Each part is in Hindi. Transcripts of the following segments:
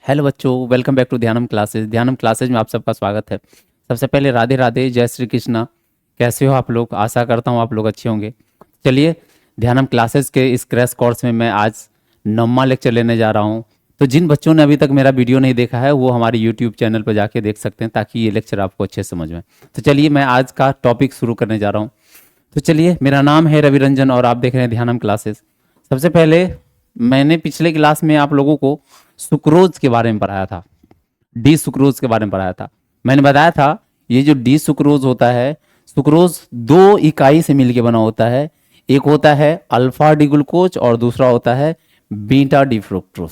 हेलो बच्चों, welcome back to Dhyanam classes. Dhyanam classes में आप सबका स्वागत है। सबसे पहले राधे राधे, जय श्री कृष्णा। कैसे हो आप लोग? आशा करता हूँ आप लोग अच्छे होंगे। चलिए, ध्यानम क्लासेस के इस क्रैश कोर्स में मैं आज 9वां लेक्चर लेने जा रहा हूँ। तो जिन बच्चों ने अभी तक मेरा वीडियो नहीं देखा है वो हमारे यूट्यूब चैनल पर जाके देख सकते हैं, ताकि ये लेक्चर आपको अच्छे से समझ में। तो चलिए, मैं आज का टॉपिक शुरू करने जा रहा हूँ। तो चलिए, मेरा नाम है रवि रंजन और आप देख रहे हैं ध्यानम क्लासेस। सबसे पहले मैंने पिछले क्लास में आप लोगों को सुक्रोज के बारे में पढ़ाया था, डी सुक्रोज के बारे में पढ़ाया था। मैंने बताया था ये जो डी सुक्रोज होता है, सुक्रोज दो इकाई से मिलकर बना होता है। एक होता है अल्फा डी ग्लूकोज और दूसरा होता है बीटा डी फ्रुक्टोज।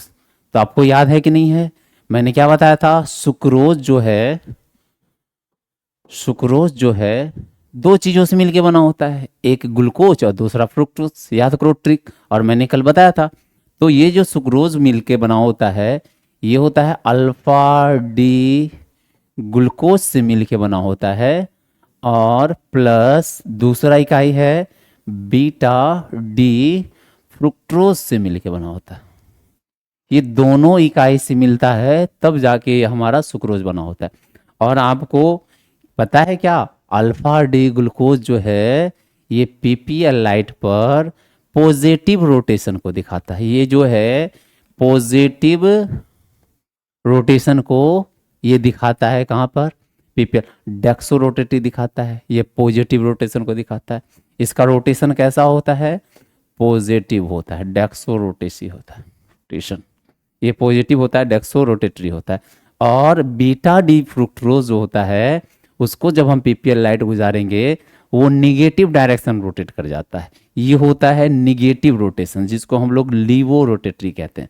तो आपको याद है कि नहीं है? मैंने क्या बताया था? सुक्रोज जो है दो चीजों से मिलकर बना होता है, एक ग्लूकोज और दूसरा फ्रुक्टोज। याद करो ट्रिक, और मैंने कल बताया था। तो ये जो सुक्रोज मिलके बना होता है, ये होता है अल्फा डी ग्लूकोज से मिलके बना होता है, और प्लस दूसरा इकाई है बीटा डी फ्रुक्टोज से मिलके बना होता है। ये दोनों इकाई से मिलता है तब जाके हमारा सुक्रोज बना होता है। और आपको पता है क्या? अल्फा डी ग्लूकोज जो है ये पीपीएल लाइट पर पॉजिटिव रोटेशन को दिखाता है। ये जो है पॉजिटिव रोटेशन को ये दिखाता है। कहाँ पर? पीपीएल डेक्सो रोटेटिव दिखाता है, ये पॉजिटिव रोटेशन को दिखाता है। इसका रोटेशन कैसा होता है? पॉजिटिव होता है, डेक्सो रोटेसी होता है रोटेशन। ये पॉजिटिव होता है, डेक्सो रोटेटरी होता है। और बीटा डी फ्रुक्टोज जो होता है उसको जब हम पीपीएल लाइट गुजारेंगे वो निगेटिव डायरेक्शन रोटेट कर जाता है। ये होता है निगेटिव रोटेशन, जिसको हम लोग लीवो रोटेटरी कहते हैं।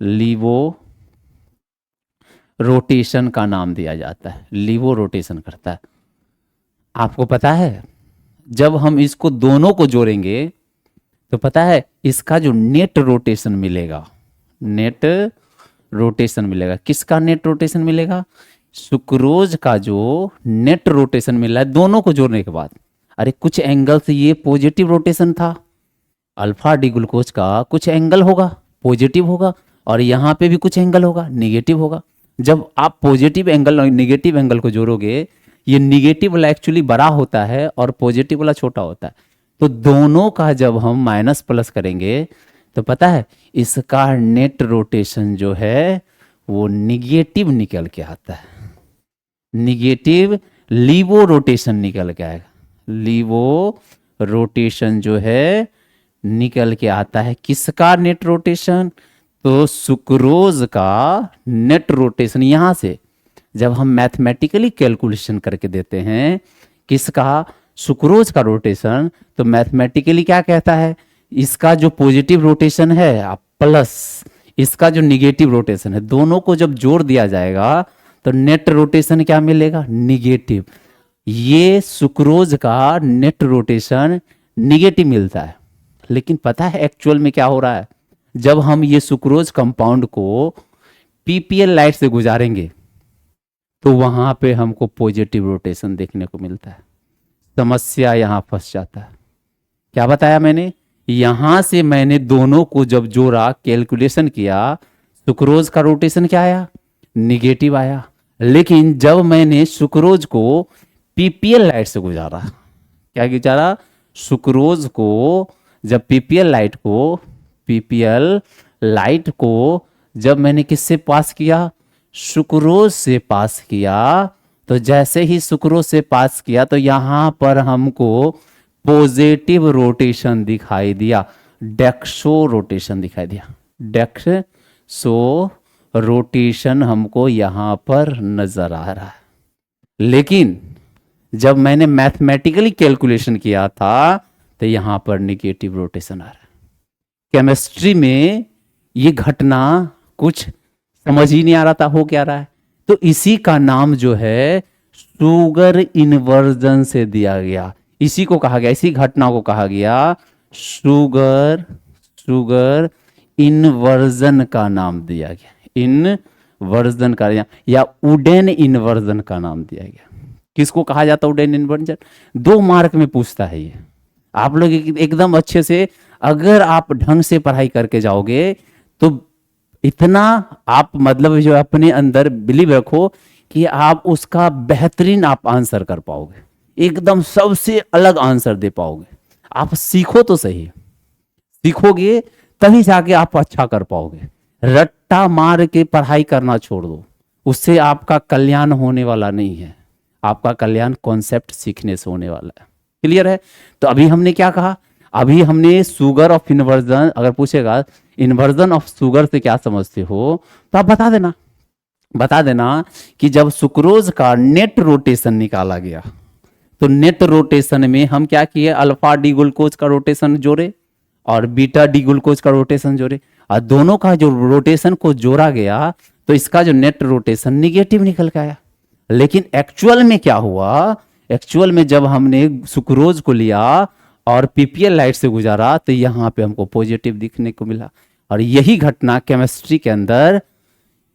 लीवो रोटेशन का नाम दिया जाता है, लीवो रोटेशन करता है। आपको पता है जब हम इसको दोनों को जोड़ेंगे तो पता है इसका जो नेट रोटेशन मिलेगा, नेट रोटेशन मिलेगा। किसका नेट रोटेशन मिलेगा? सुक्रोज का जो नेट रोटेशन मिल रहा है दोनों को जोड़ने के बाद। अरे कुछ एंगल से ये पॉजिटिव रोटेशन था, अल्फा डी ग्लूकोज का कुछ एंगल होगा पॉजिटिव होगा, और यहाँ पे भी कुछ एंगल होगा नेगेटिव होगा। जब आप पॉजिटिव एंगल और निगेटिव एंगल को जोड़ोगे, ये निगेटिव वाला एक्चुअली बड़ा होता है और पॉजिटिव वाला छोटा होता है। तो दोनों का जब हम माइनस प्लस करेंगे तो पता है इसका नेट रोटेशन जो है वो निगेटिव निकल के आता है। निगेटिव लीवो रोटेशन निकल के आएगा। लीवो रोटेशन जो है निकल के आता है। किसका नेट रोटेशन? तो सुक्रोज का नेट रोटेशन। यहां से जब हम मैथमेटिकली कैलकुलेशन करके देते हैं किसका? सुक्रोज का रोटेशन, तो मैथमेटिकली क्या कहता है? इसका जो पॉजिटिव रोटेशन है प्लस इसका जो निगेटिव रोटेशन है, दोनों को जब जोड़ दिया जाएगा तो नेट रोटेशन क्या मिलेगा? निगेटिव। ये सुक्रोज का नेट रोटेशन निगेटिव मिलता है। लेकिन पता है एक्चुअल में क्या हो रहा है? जब हम ये सुक्रोज कंपाउंड को पीपीएल लाइट से गुजारेंगे तो वहां पे हमको पॉजिटिव रोटेशन देखने को मिलता है। समस्या यहां फंस जाता है। क्या बताया मैंने? यहां से मैंने दोनों को जब जोड़ा, कैलकुलेशन किया, सुक्रोज का रोटेशन क्या आया? निगेटिव आया। लेकिन जब मैंने सुक्रोज को पीपीएल लाइट से गुजारा, क्या गुजारा? सुक्रोज को जब पीपीएल लाइट को जब मैंने किससे पास किया? सुक्रोज से पास किया। तो जैसे ही सुक्रोज से पास किया तो यहां पर हमको पॉजिटिव रोटेशन दिखाई दिया, डेक्सो रोटेशन दिखाई दिया। डेक्सो रोटेशन हमको यहां पर नजर आ रहा है। लेकिन जब मैंने मैथमेटिकली कैलकुलेशन किया था तो यहां पर निगेटिव रोटेशन आ रहा है। केमिस्ट्री में ये घटना कुछ समझ ही नहीं आ रहा था हो क्या रहा है। तो इसी का नाम जो है शुगर इन्वर्जन से दिया गया। इसी को कहा गया, इसी घटना को कहा गया शुगर इन्वर्जन का नाम दिया गया। इन्वर्जन का या उडेन इन्वर्जन का नाम दिया गया। किसको कहा जाता है उडेन इन्वर्जन? 2 मार्क में पूछता है ये। आप लोग एकदम अच्छे से अगर आप ढंग से पढ़ाई करके जाओगे तो इतना आप मतलब जो अपने अंदर बिलीव रखो कि आप उसका बेहतरीन आप आंसर कर पाओगे, एकदम सबसे अलग आंसर दे पाओगे। आप सीखो तो सही, सीखोगे तभी जाके आप अच्छा कर पाओगे। रट्टा मार के पढ़ाई करना छोड़ दो, उससे आपका कल्याण होने वाला नहीं है। आपका कल्याण कॉन्सेप्ट सीखने से होने वाला है। क्लियर है? तो अभी हमने क्या कहा, अभी हमने सुगर ऑफ इन्वर्जन, अगर पूछेगा इन्वर्जन ऑफ सुगर से क्या समझते हो तो आप बता देना कि जब सुक्रोज का नेट रोटेशन निकाला गया तो नेट रोटेशन में हम क्या किए, अल्फा डी ग्लूकोज का रोटेशन जोड़े और बीटा डी ग्लूकोज का रोटेशन जोड़े, और दोनों का जो रोटेशन को जोड़ा गया तो इसका जो नेट रोटेशन निगेटिव निकल के आया। लेकिन एक्चुअल में क्या हुआ, एक्चुअल में जब हमने सुक्रोज को लिया और पीपीएल लाइट से गुजारा तो यहां पे हमको पॉजिटिव दिखने को मिला। और यही घटना केमिस्ट्री के अंदर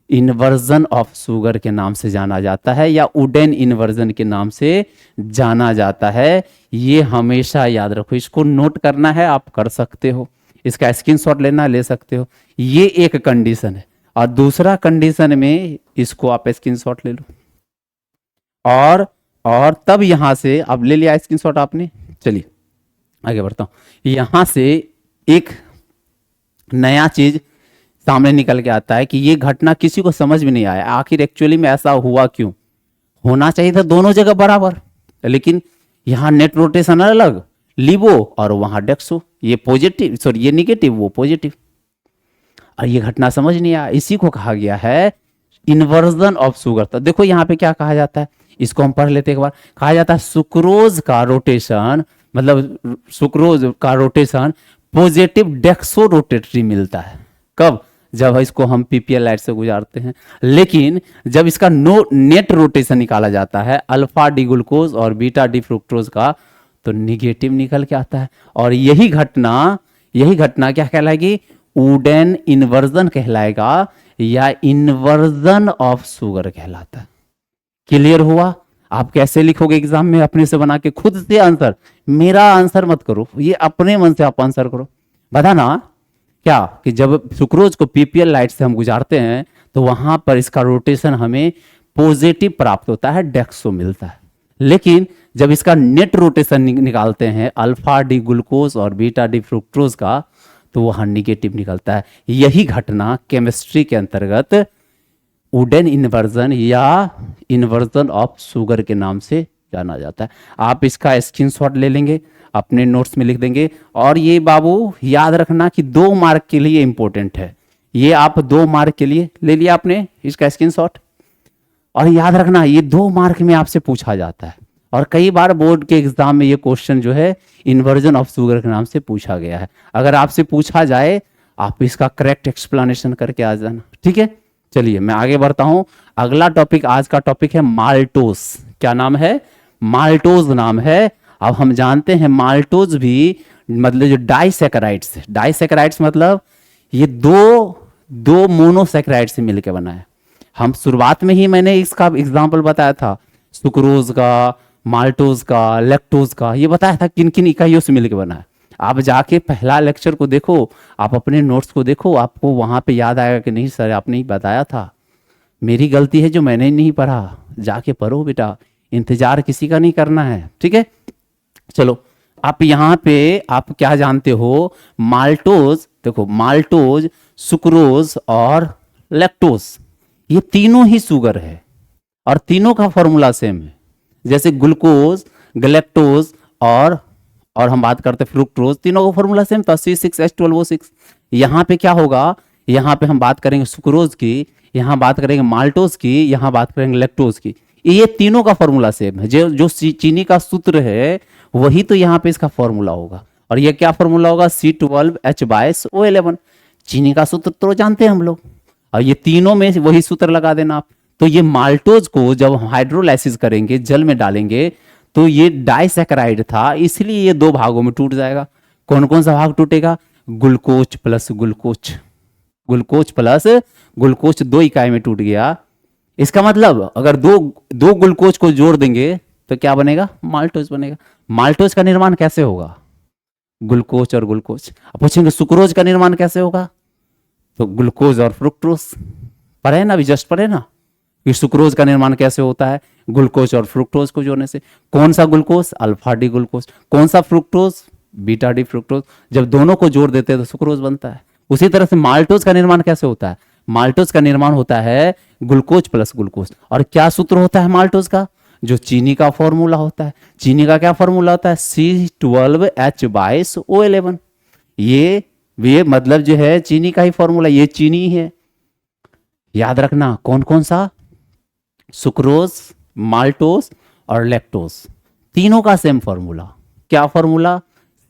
इन्वर्जन ऑफ शुगर के नाम से जाना जाता है, या उडेन इन्वर्जन के नाम से जाना जाता है। ये हमेशा याद रखो, इसको नोट करना है, आप कर सकते हो, इसका स्क्रीनशॉट लेना ले सकते हो। ये एक कंडीशन है, और दूसरा कंडीशन में इसको आप स्क्रीनशॉट ले लो, और तब यहां से अब ले लिया स्क्रीनशॉट आपने, चलिए आगे बढ़ता हूं। यहां से एक नया चीज सामने निकल के आता है कि ये घटना किसी को समझ में नहीं आया, आखिर एक्चुअली में ऐसा हुआ क्यों। होना चाहिए था दोनों जगह बराबर, लेकिन यहां नेट रोटेशन अलग लिबो और वहां डेक्सो, ये पॉजिटिव सॉरी ये निगेटिव वो पॉजिटिव, और ये घटना समझ नहीं आया। इसी को कहा गया है इन्वर्जन ऑफ शुगर। तो देखो यहां पे क्या कहा जाता है, इसको हम पढ़ लेते एक बार। कहा जाता है सुक्रोज का रोटेशन, मतलब सुक्रोज का रोटेशन पॉजिटिव डेक्सो रोटेटरी मिलता है। कब? जब इसको हम पीपीएल लाइट से गुजारते हैं। लेकिन जब इसका नेट रोटेशन निकाला जाता है अल्फा डी ग्लूकोज और बीटा डी फ्रुक्टोज का, तो निगेटिव निकल के आता है। और यही घटना क्या कहलाएगी, उडेन इन्वर्जन कहलाएगा, या इन्वर्जन ऑफ शुगर कहलाता है। क्लियर हुआ? आप कैसे लिखोगे एग्जाम में, अपने से बना के खुद से आंसर, मेरा आंसर मत करो, ये अपने मन से आप आंसर करो। बताना क्या कि जब सुक्रोज को पीपीएल लाइट से हम गुजारते हैं तो वहां पर इसका रोटेशन हमें पॉजिटिव प्राप्त होता है, डेक्सो मिलता है। लेकिन जब इसका नेट रोटेशन निकालते हैं अल्फा डी ग्लूकोज और बीटा डी फ्रुक्टोज का, तो वहां निगेटिव निकलता है। यही घटना केमिस्ट्री के अंतर्गत उडेन इन्वर्जन या इन्वर्जन ऑफ शुगर के नाम से जाना जाता है। आप इसका स्क्रीनशॉट ले लेंगे, अपने नोट्स में लिख देंगे। और ये बाबू याद रखना कि 2 मार्क के लिए इंपॉर्टेंट है, ये आप 2 मार्क के लिए ले लिया आपने इसका स्क्रीनशॉट। और याद रखना ये 2 मार्क में आपसे पूछा जाता है, और कई बार बोर्ड के एग्जाम में ये क्वेश्चन जो है इन्वर्जन ऑफ शुगर के नाम से पूछा गया है। अगर आपसे पूछा जाए आप इसका करेक्ट एक्सप्लेनेशन करके आ जाना, ठीक है। चलिए मैं आगे बढ़ता हूं। अगला टॉपिक, आज का टॉपिक है माल्टोज। क्या नाम है? माल्टोज नाम है। अब हम जानते हैं माल्टोज भी मतलब जो डाइसैकेराइड्स, डाइसैकेराइड्स मतलब ये दो मोनोसैकेराइड से मिलकर बना है। हम शुरुआत में ही मैंने इसका एग्जाम्पल बताया था, सुक्रोज का, माल्टोज का, लैक्टोज का, ये बताया था किन किन इकाइयों से मिलकर बना है। आप जाके पहला लेक्चर को देखो, आप अपने नोट्स को देखो, आपको वहां पे याद आएगा कि नहीं सर आपने ही बताया था। मेरी गलती है जो मैंने नहीं पढ़ा, जाके पढ़ो बेटा, इंतजार किसी का नहीं करना है, ठीक है। चलो आप यहाँ पे आप क्या जानते हो, माल्टोज, देखो माल्टोज, सुक्रोज और लैक्टोज ये तीनों ही शुगर है, और तीनों का फॉर्मूला सेम है। जैसे ग्लूकोज, गलेक्टोज और हम बात करते हैं फ्रुक्टोज, तीनों का फॉर्मूला सेम था, C6H12O6। यहाँ पे क्या होगा, यहाँ पे हम बात करेंगे सुक्रोज की, यहाँ बात करेंगे माल्टोज की, यहाँ बात करेंगे लैक्टोज की। ये तीनों का फॉर्मूला सेम है। जो चीनी का सूत्र है वही तो यहाँ पे इसका फॉर्मूला होगा। और ये क्या फॉर्मूला होगा, C12H/O11। चीनी का सूत्र तो जानते हैं हम लोग, और ये तीनों में वही सूत्र लगा देना आप। तो ये माल्टोज को जब हाइड्रोलाइसिस करेंगे, जल में डालेंगे, तो ये डाइसैकेराइड था, इसलिए ये 2 भागों में टूट जाएगा। कौन कौन सा भाग टूटेगा, glucose plus glucose, glucose plus glucose 2 इकाई में टूट गया। इसका मतलब अगर दो ग्लूकोज को जोड़ देंगे तो क्या बनेगा, माल्टोज बनेगा। माल्टोज का निर्माण कैसे होगा, ग्लूकोज और ग्लूकोज। अब पूछेंगे सुक्रोज का निर्माण कैसे होगा, तो ग्लूकोज और फ्रुक्टोज पढ़े ना, अभी जस्ट पढ़े ना कि सुक्रोज का निर्माण कैसे होता है, ग्लूकोज और फ्रुक्टोज को जोड़ने से। कौन सा ग्लूकोज? Alpha D glucose. कौन सा फ्रुक्टोज? Beta D fructose. जब दोनों को जोड़ देते हैं तो सुक्रोज बनता है। उसी तरह से माल्टोज का निर्माण कैसे होता है? माल्टोज का निर्माण होता है ग्लूकोज प्लस ग्लूकोज। और क्या सूत्र होता है माल्टोज का? जो चीनी का फॉर्मूला होता है। चीनी का क्या फॉर्मूला होता है? C12H/O11। ये मतलब जो है चीनी का ही फॉर्मूला, ये चीनी ही है। याद रखना कौन कौन सा? सुक्रोज, माल्टोज और लैक्टोज, तीनों का सेम फॉर्मूला। क्या फॉर्मूला?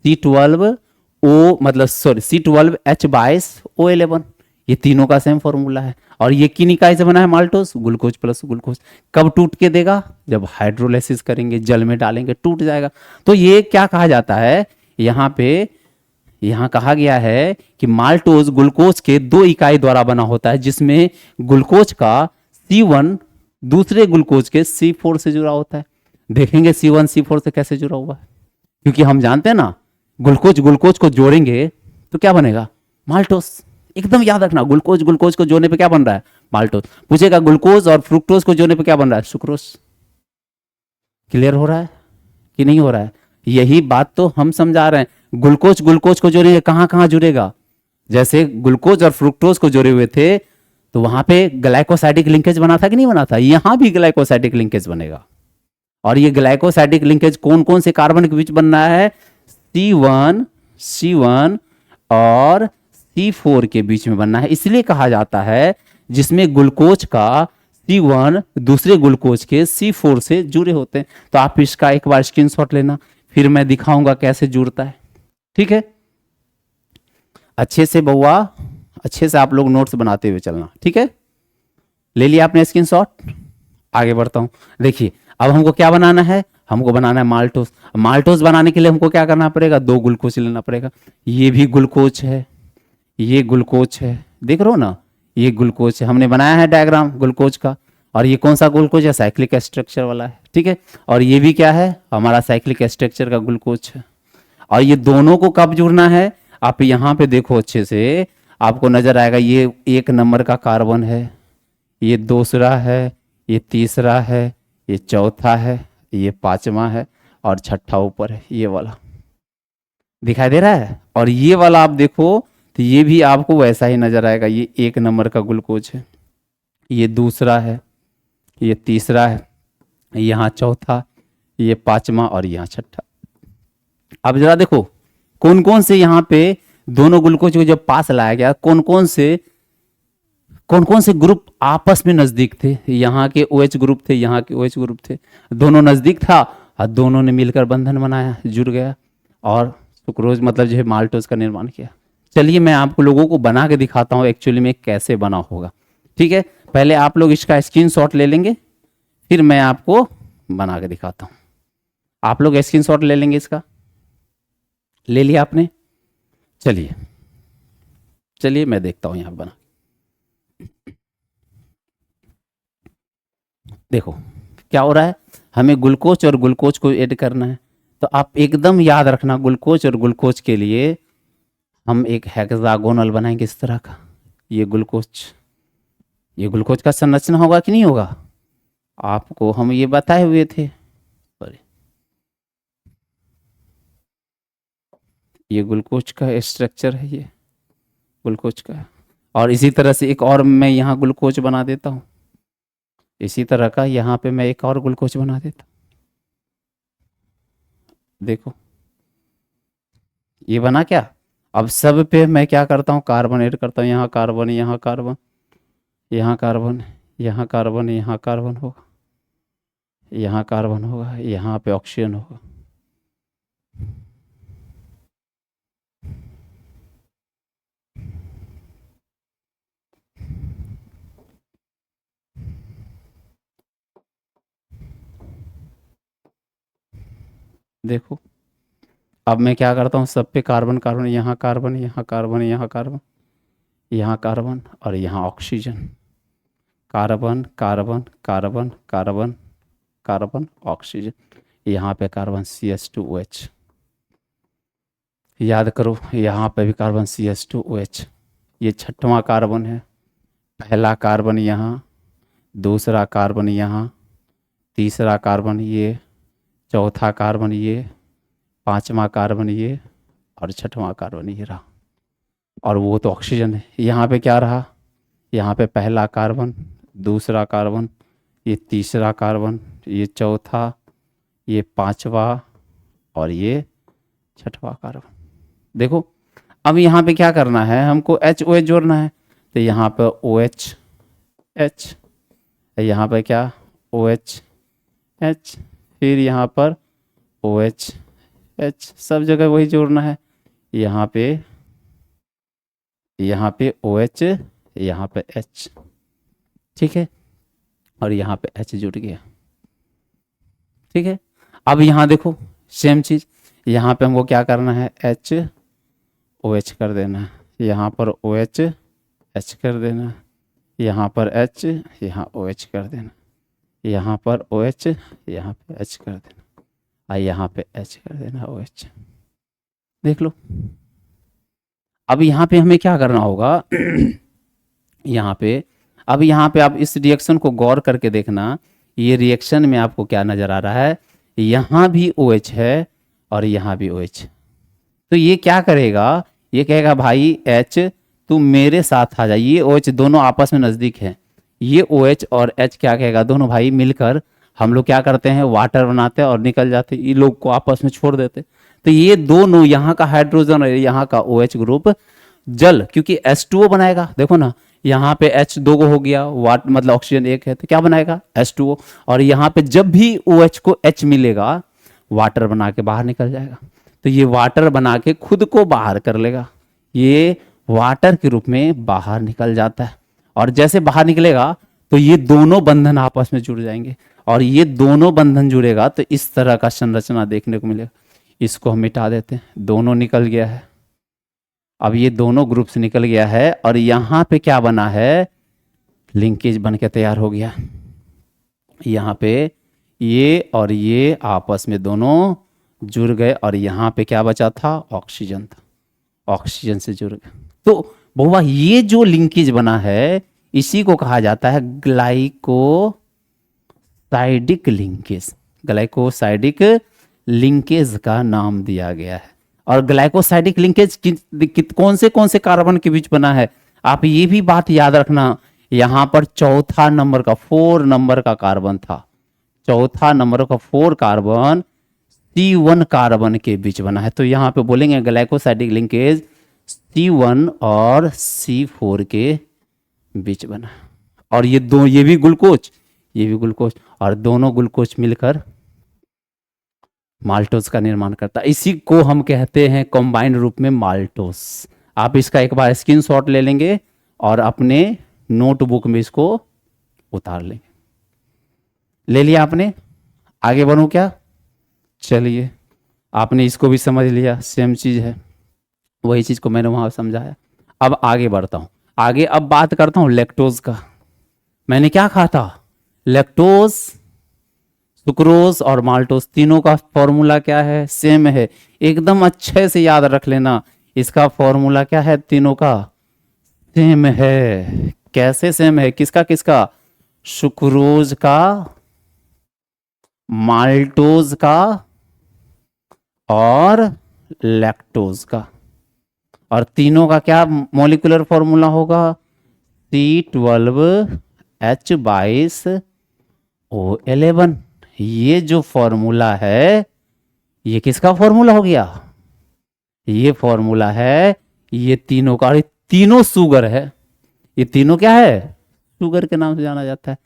C12H/O11। ये तीनों का सेम फॉर्मूला है। और ये किन इकाई से बना है? Maltose, glucose plus glucose. कब टूट के देगा? जब हाइड्रोलाइसिस करेंगे, जल में डालेंगे, टूट जाएगा। तो ये क्या कहा जाता है यहां कहा गया है कि माल्टोज ग्लूकोज के दो इकाई द्वारा बना होता है, जिसमें ग्लूकोज का C1 दूसरे ग्लूकोज के C4 से जुड़ा होता है। देखेंगे C1 C4 से कैसे जुड़ा हुआ है, क्योंकि हम जानते हैं ना ग्लूकोज को जोड़ेंगे तो क्या बनेगा? माल्टोज। एकदम याद रखना, ग्लूकोज को जोड़ने पे क्या बन रहा है? माल्टोज। पूछेगा ग्लूकोज और फ्रुक्टोज को जोड़ने पे क्या बन रहा है? सुक्रोज। क्लियर हो रहा है कि नहीं हो रहा है? यही बात तो हम समझा रहे हैं। ग्लूकोज को जोड़ेंगे, कहां कहां जुड़ेगा? जैसे ग्लूकोज और फ्रुक्टोज को जोड़े हुए थे तो वहां पे ग्लाइकोसाइडिक लिंकेज बना था कि नहीं बना था? यहां भी ग्लाइकोसाइडिक लिंकेज बनेगा। और ये ग्लाइकोसाइडिक लिंकेज कौन कौन से कार्बन के बीच बन रहा है? C1 और C4 के बीच में बनना है। इसलिए कहा जाता है जिसमें ग्लूकोज का C1 दूसरे ग्लूकोज के C4 से जुड़े होते हैं। तो आप इसका एक बार स्क्रीनशॉट लेना, फिर मैं दिखाऊंगा कैसे जुड़ता है। ठीक है, अच्छे से बउआ, अच्छे से आप लोग नोट्स बनाते हुए चलना। ठीक है, ले लिया आपने स्क्रीनशॉट? आगे बढ़ता हूं। देखिए अब हमको क्या बनाना है? हमको बनाना है माल्टोज। माल्टोज बनाने के लिए हमको क्या करना पड़ेगा? दो ग्लूकोज लेना पड़ेगा। ये भी ग्लूकोज है, ये ग्लूकोज है, देख रहे हो ना, ये ग्लूकोज है। हमने बनाया है डायग्राम ग्लूकोज का। और ये कौन सा ग्लूकोज है? साइक्लिक स्ट्रक्चर वाला है। ठीक है, और ये भी क्या है? हमारा साइक्लिक स्ट्रक्चर का ग्लूकोज है। और ये दोनों को कब जुड़ना है? आप यहां पे देखो अच्छे से, आपको नजर आएगा ये 1 नंबर का कार्बन है, ये दूसरा है, ये तीसरा है, ये चौथा है, ये 5वां है और छठा ऊपर है। ये वाला दिखाई दे रहा है। और ये वाला आप देखो तो ये भी आपको वैसा ही नजर आएगा। ये 1 नंबर का ग्लूकोज है, ये दूसरा है, ये तीसरा है, यहाँ चौथा, ये 5वां और यहाँ छठा। अब जरा देखो कौन कौन से यहाँ पे दोनों ग्लूकोज को जब पास लाया गया, कौन कौन से ग्रुप आपस में नजदीक थे? यहाँ के OH ग्रुप थे, यहाँ के OH ग्रुप थे, दोनों नजदीक था और दोनों ने मिलकर बंधन बनाया, जुड़ गया और सुक्रोज मतलब जो है माल्टोज का निर्माण किया। चलिए मैं आपको लोगों को बना के दिखाता हूँ एक्चुअली में कैसे बना होगा। ठीक है, पहले आप लोग इसका स्क्रीनशॉट ले लेंगे, फिर मैं आपको बना के दिखाता हूँ। आप लोग स्क्रीनशॉट ले लेंगे इसका? ले लिया आपने? चलिए मैं देखता हूँ यहाँ बना। देखो क्या हो रहा है, हमें ग्लूकोज और ग्लूकोज को ऐड करना है। तो आप एकदम याद रखना ग्लूकोज और ग्लूकोज के लिए हम एक हेक्सागोनल बनाएंगे इस तरह का। ये ग्लूकोज का संरचना होगा कि नहीं होगा? आपको हम ये बताए हुए थे। सॉरी, ये ग्लूकोज का स्ट्रक्चर है, ये ग्लूकोज का। और इसी तरह से एक और मैं यहाँ ग्लूकोज बना देता हूँ, इसी तरह का यहाँ पे मैं एक और ग्लूकोज बना देता हूँ। देखो ये बना क्या? अब सब पे मैं क्या करता हूँ? कार्बन ऐड करता हूँ। यहाँ कार्बन, यहाँ कार्बन, यहाँ कार्बन, यहाँ कार्बन, यहाँ कार्बन होगा, यहाँ कार्बन होगा, यहाँ पे ऑक्सीजन होगा। देखो अब मैं क्या करता हूँ, सब पे कार्बन कार्बन, यहाँ कार्बन, यहाँ कार्बन, यहाँ कार्बन, यहाँ कार्बन और यहाँ oxygen. Carbon carbon carbon carbon carbon oxygen, यहाँ पे कार्बन CH2OH। याद करो यहाँ पे भी कार्बन CH2OH। ये छठवां कार्बन है, पहला कार्बन यहाँ, दूसरा कार्बन यहाँ, तीसरा कार्बन ये, चौथा कार्बन ये, पांचवा कार्बन ये, और छठवां कार्बन ये रहा। और वो तो ऑक्सीजन है। यहाँ पे क्या रहा, यहाँ पे पहला कार्बन, दूसरा कार्बन, ये तीसरा कार्बन, ये चौथा, ये पांचवा, और ये छठवां कार्बन। देखो अब यहाँ पे क्या करना है, हमको HOH जोड़ना है। तो यहाँ पे OH H, यहाँ पे क्या OH H, फिर यहाँ पर OH H, सब जगह वही जोड़ना है। यहाँ पे OH, यहाँ पे H, ठीक है, और यहाँ पे H जुड़ गया, ठीक है। अब यहाँ देखो सेम चीज, यहाँ पे हमको क्या करना है, HOH कर देना है, यहाँ पर OH H कर देना, यहाँ पर H, यहाँ OH कर देना, यहाँ पर OH, यहाँ पे H कर देना, और यहाँ पे H कर देना OH। देख लो अब यहाँ पे हमें क्या करना होगा यहाँ पे, अब यहाँ पे आप इस रिएक्शन को गौर करके देखना, ये रिएक्शन में आपको क्या नजर आ रहा है, यहाँ भी OH है और यहाँ भी OH। तो ये क्या करेगा, ये कहेगा भाई H तू मेरे साथ आ जा, ये OH दोनों आपस में नज़दीक हैं, ये OH और H क्या कहेगा, दोनों भाई मिलकर हम लोग क्या करते हैं, वाटर बनाते हैं और निकल जाते हैं, ये लोग को आपस में छोड़ देते। तो ये दोनों, यहाँ का हाइड्रोजन और यहाँ का OH ग्रुप जल, क्योंकि H2O बनाएगा। देखो ना यहाँ पे H दो हो गया, वाट मतलब ऑक्सीजन एक है, तो क्या बनाएगा H2O, और यहाँ पे जब भी OH को H मिलेगा वाटर बना के बाहर निकल जाएगा। तो ये वाटर बना के खुद को बाहर कर लेगा, ये वाटर के रूप में बाहर निकल जाता है। और जैसे बाहर निकलेगा तो ये दोनों बंधन आपस में जुड़ जाएंगे, और ये दोनों बंधन जुड़ेगा तो इस तरह का संरचना देखने को मिलेगा। इसको हम मिटा देते हैं, दोनों निकल गया है। अब ये दोनों ग्रुप से निकल गया है और यहाँ पे क्या बना है, लिंकेज बन के तैयार हो गया। यहाँ पे ये और ये आपस में दोनों जुड़ गए और यहाँ पे क्या बचा था, ऑक्सीजन था, ऑक्सीजन से जुड़ गए। तो बहुआ ये जो लिंकेज बना है इसी को कहा जाता है ग्लाइकोसाइडिक लिंकेज। ग्लाइकोसाइडिक लिंकेज का नाम दिया गया है। और ग्लाइकोसाइडिक लिंकेज कौन से कार्बन के बीच बना है, आप ये भी बात याद रखना, यहां पर चौथा नंबर का 4 नंबर का कार्बन था, चौथा नंबर का 4 कार्बन C1 कार्बन के बीच बना है। तो यहाँ पे बोलेंगे ग्लाइकोसाइडिक लिंकेज C1 और C4 के बीच बना। और ये दो, ये भी ग्लूकोज, ये भी ग्लूकोज, और दोनों ग्लूकोज मिलकर माल्टोज का निर्माण करता है। इसी को हम कहते हैं कंबाइंड रूप में माल्टोज। आप इसका एक बार स्क्रीनशॉट ले लेंगे और अपने नोटबुक में इसको उतार लेंगे। ले लिया आपने, आगे बढ़ूं क्या, चलिए आपने इसको भी समझ लिया, सेम चीज है, वही चीज को मैंने वहां समझाया। अब आगे बढ़ता हूं, आगे अब बात करता हूं लैक्टोज का। मैंने क्या कहा था, लैक्टोज, सुक्रोज और माल्टोज तीनों का फॉर्मूला क्या है, सेम है, एकदम अच्छे से याद रख लेना। इसका फॉर्मूला क्या है, तीनों का सेम है। कैसे सेम है, किसका किसका, सुक्रोज का, माल्टोज का और लैक्टोज का। और तीनों का क्या मॉलिक्यूलर फॉर्मूला होगा, C12H22O11। ये जो फॉर्मूला है ये किसका फॉर्मूला हो गया, ये फॉर्मूला है ये तीनों का। और तीनों शुगर है, ये तीनों क्या है, शुगर के नाम से जाना जाता है,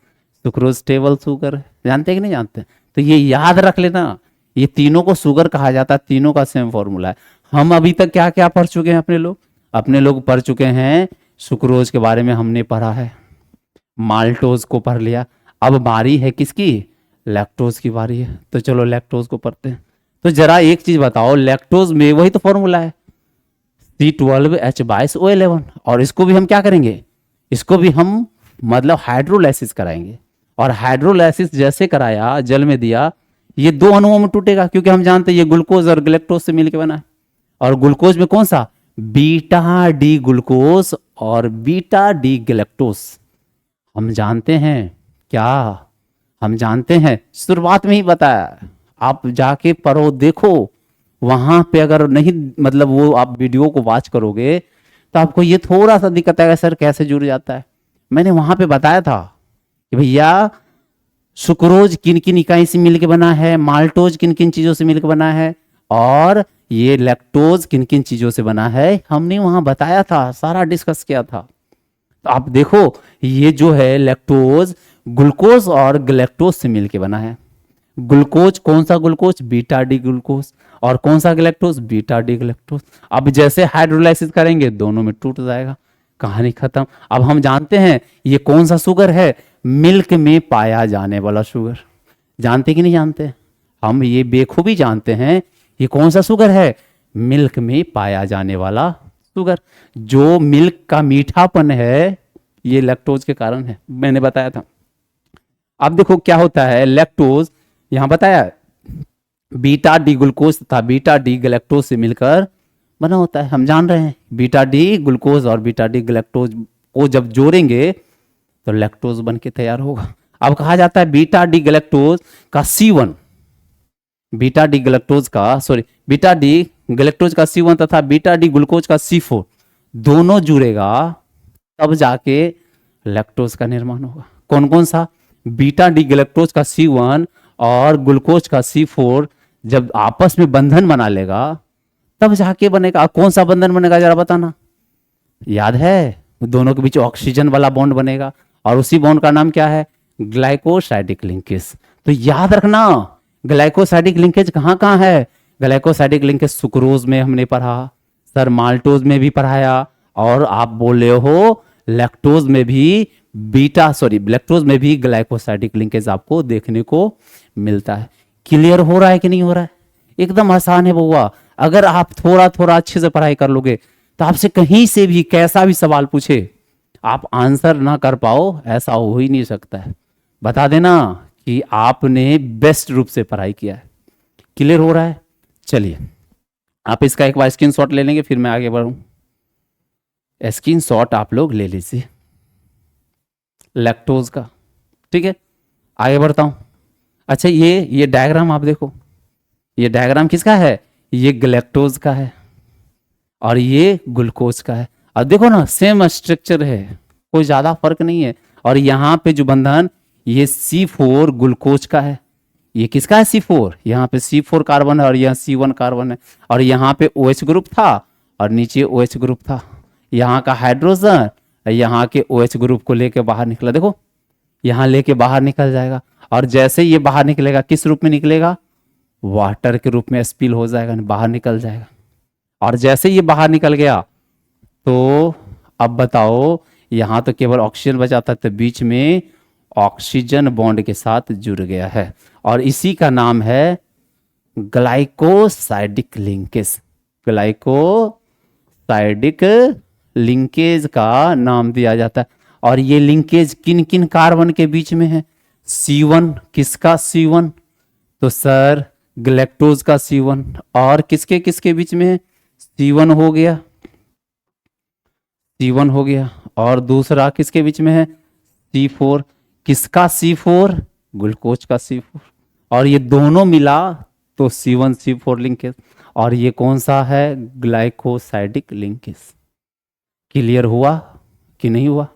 सुक्रोज टेबल शुगर, जानते हैं कि नहीं जानते। तो ये याद रख लेना, ये तीनों को शुगर कहा जाता है, तीनों का सेम फॉर्मूला है। हम अभी तक क्या क्या पढ़ चुके हैं, अपने लोग पढ़ चुके हैं, सुक्रोज के बारे में हमने पढ़ा है, माल्टोज को पढ़ लिया। अब बारी है किसकी, लैक्टोज की बारी है। तो चलो लैक्टोज को पढ़ते हैं। तो जरा एक चीज बताओ, लैक्टोज में वही तो फॉर्मूला है C12H22O11। और इसको भी हम क्या करेंगे, इसको भी हम मतलब हाइड्रोलाइसिस कराएंगे। और हाइड्रोलाइसिस जैसे कराया, जल में दिया, ये दो अणुओं में टूटेगा, क्योंकि हम जानते हैं ये ग्लूकोज और ग्लैक्टोज से मिलकर बना है। और ग्लूकोज में कौन सा, बीटा डी ग्लूकोज और बीटा डी गैलेक्टोज। हम जानते हैं क्या, हम जानते हैं, शुरुआत में ही बताया, आप जाके पढ़ो देखो, वहां पे अगर नहीं मतलब वो आप वीडियो को वॉच करोगे तो आपको ये थोड़ा सा दिक्कत आएगा, सर कैसे जुड़ जाता है। मैंने वहां पे बताया था कि भैया सुक्रोज किन किन इकाई से मिलकर बना है, माल्टोज किन किन चीजों से मिलकर बना है, और ये लैक्टोज किन किन चीजों से बना है, हमने वहां बताया था, सारा डिस्कस किया था। तो आप देखो ये जो है लैक्टोज ग्लूकोज और गैलेक्टोज से मिलके बना है। ग्लूकोज कौन सा ग्लूकोज, बीटा डी ग्लूकोज, और कौन सा गैलेक्टोज, बीटा डी गैलेक्टोज। अब जैसे हाइड्रोलाइसिस करेंगे दोनों में टूट जाएगा, कहानी खत्म। अब हम जानते हैं ये कौन सा शुगर है, मिल्क में पाया जाने वाला शुगर। जानते कि नहीं जानते, हम ये बेखूबी जानते हैं ये कौन सा शुगर है, मिल्क में पाया जाने वाला शुगर। जो मिल्क का मीठापन है ये लैक्टोज के कारण है, मैंने बताया था। अब देखो क्या होता है, लैक्टोज यहां बताया बीटा डी ग्लूकोज तथा बीटा डी गैलेक्टोज से मिलकर बना होता है। हम जान रहे हैं बीटा डी ग्लूकोज और बीटा डी गैलेक्टोज को जब जोड़ेंगे तो लैक्टोज बन के तैयार होगा। अब कहा जाता है बीटा डी गैलेक्टोज का C1, बीटा डी गैलेक्टोज का बीटा डी गैलेक्टोज का C1 तथा बीटा डी ग्लूकोज का C4 दोनों जुड़ेगा तब जाके लैक्टोज का निर्माण होगा। कौन कौन सा, बीटा डी गैलेक्टोज का C1 और ग्लूकोज का C4 जब आपस में बंधन बना लेगा तब जाके बनेगा। कौन सा बंधन बनेगा जरा बताना, याद है, दोनों के बीच ऑक्सीजन वाला बॉन्ड बनेगा और उसी बॉन्ड का नाम क्या है, ग्लाइकोसाइडिक लिंकेज। तो याद रखना ग्लाइकोसाइडिक लिंकेज कहाँ कहाँ है, ग्लाइकोसाइडिक लिंकेज सुक्रोज में हमने पढ़ा, सर माल्टोज में भी पढ़ाया, और आप बोल रहे हो लैक्टोज में भी लैक्टोज में भी ग्लाइकोसाइडिक लिंकेज आपको देखने को मिलता है। क्लियर हो रहा है कि नहीं हो रहा है, एकदम आसान है बउआ। अगर आप थोड़ा थोड़ा अच्छे से पढ़ाई कर लोगे तो आपसे कहीं से भी कैसा भी सवाल पूछे आप आंसर ना कर पाओ, ऐसा हो ही नहीं सकता है। बता देना कि आपने बेस्ट रूप से पढ़ाई किया है। क्लियर हो रहा है, चलिए आप इसका एक बार स्क्रीनशॉट ले लेंगे फिर मैं आगे बढ़ूं। स्क्रीनशॉट आप लोग ले लीजिए लैक्टोज का, ठीक है, आगे बढ़ता हूं। अच्छा ये डायग्राम आप देखो, ये डायग्राम किसका है, ये गैलेक्टोज का है और ये ग्लूकोज का है। अब देखो ना सेम स्ट्रक्चर है, कोई ज्यादा फर्क नहीं है। और यहाँ पे जो बंधन ये C4 ग्लूकोज का है, ये किसका है C4, यहाँ पे C4 कार्बन है और यहाँ C1 कार्बन है, और यहाँ पे OH ग्रुप था और नीचे OH ग्रुप था। यहाँ का हाइड्रोजन यहाँ के OH ग्रुप को लेके बाहर निकला, देखो यहाँ लेके बाहर निकल जाएगा, और जैसे ये बाहर निकलेगा किस रूप में निकलेगा, वाटर के रूप में स्पिल हो जाएगा, बाहर निकल जाएगा। और जैसे ये बाहर निकल गया तो अब बताओ यहाँ तो केवल ऑक्सीजन बचा था, तो बीच में ऑक्सीजन बॉन्ड के साथ जुड़ गया है और इसी का नाम है ग्लाइकोसाइडिक लिंकेज। ग्लाइकोसाइडिक लिंकेज का नाम दिया जाता है। और ये लिंकेज किन किन कार्बन के बीच में है, C1, किसका C1, तो सर गैलेक्टोज का C1, और किसके किसके बीच में है, C1 हो गया, C1 हो गया, और दूसरा किसके बीच में है, C4, किसका C4, ग्लूकोज का C4, और ये दोनों मिला तो C1 C4 लिंकेज, और ये कौन सा है, ग्लाइकोसाइडिक लिंकेज। क्लियर हुआ कि नहीं हुआ,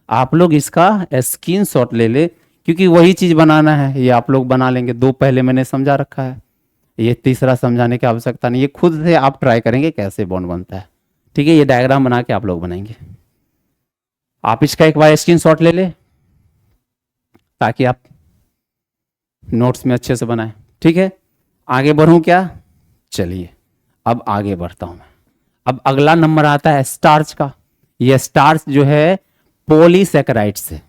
आप लोग इसका स्क्रीनशॉट ले ले क्योंकि वही चीज बनाना है, ये आप लोग बना लेंगे। दो पहले मैंने समझा रखा है, ये तीसरा समझाने की आवश्यकता नहीं, ये खुद से आप ट्राई करेंगे कैसे बॉन्ड बनता है, ठीक है। ये डायग्राम बना के आप लोग बनाएंगे, आप इसका एक बार स्क्रीनशॉट ले ले ताकि आप नोट्स में अच्छे से बनाएं, ठीक है। आगे बढ़ूं क्या, चलिए अब आगे बढ़ता हूं मैं। अब अगला नंबर आता है स्टार्च का। ये स्टार्च जो है पॉलीसैकेराइड से,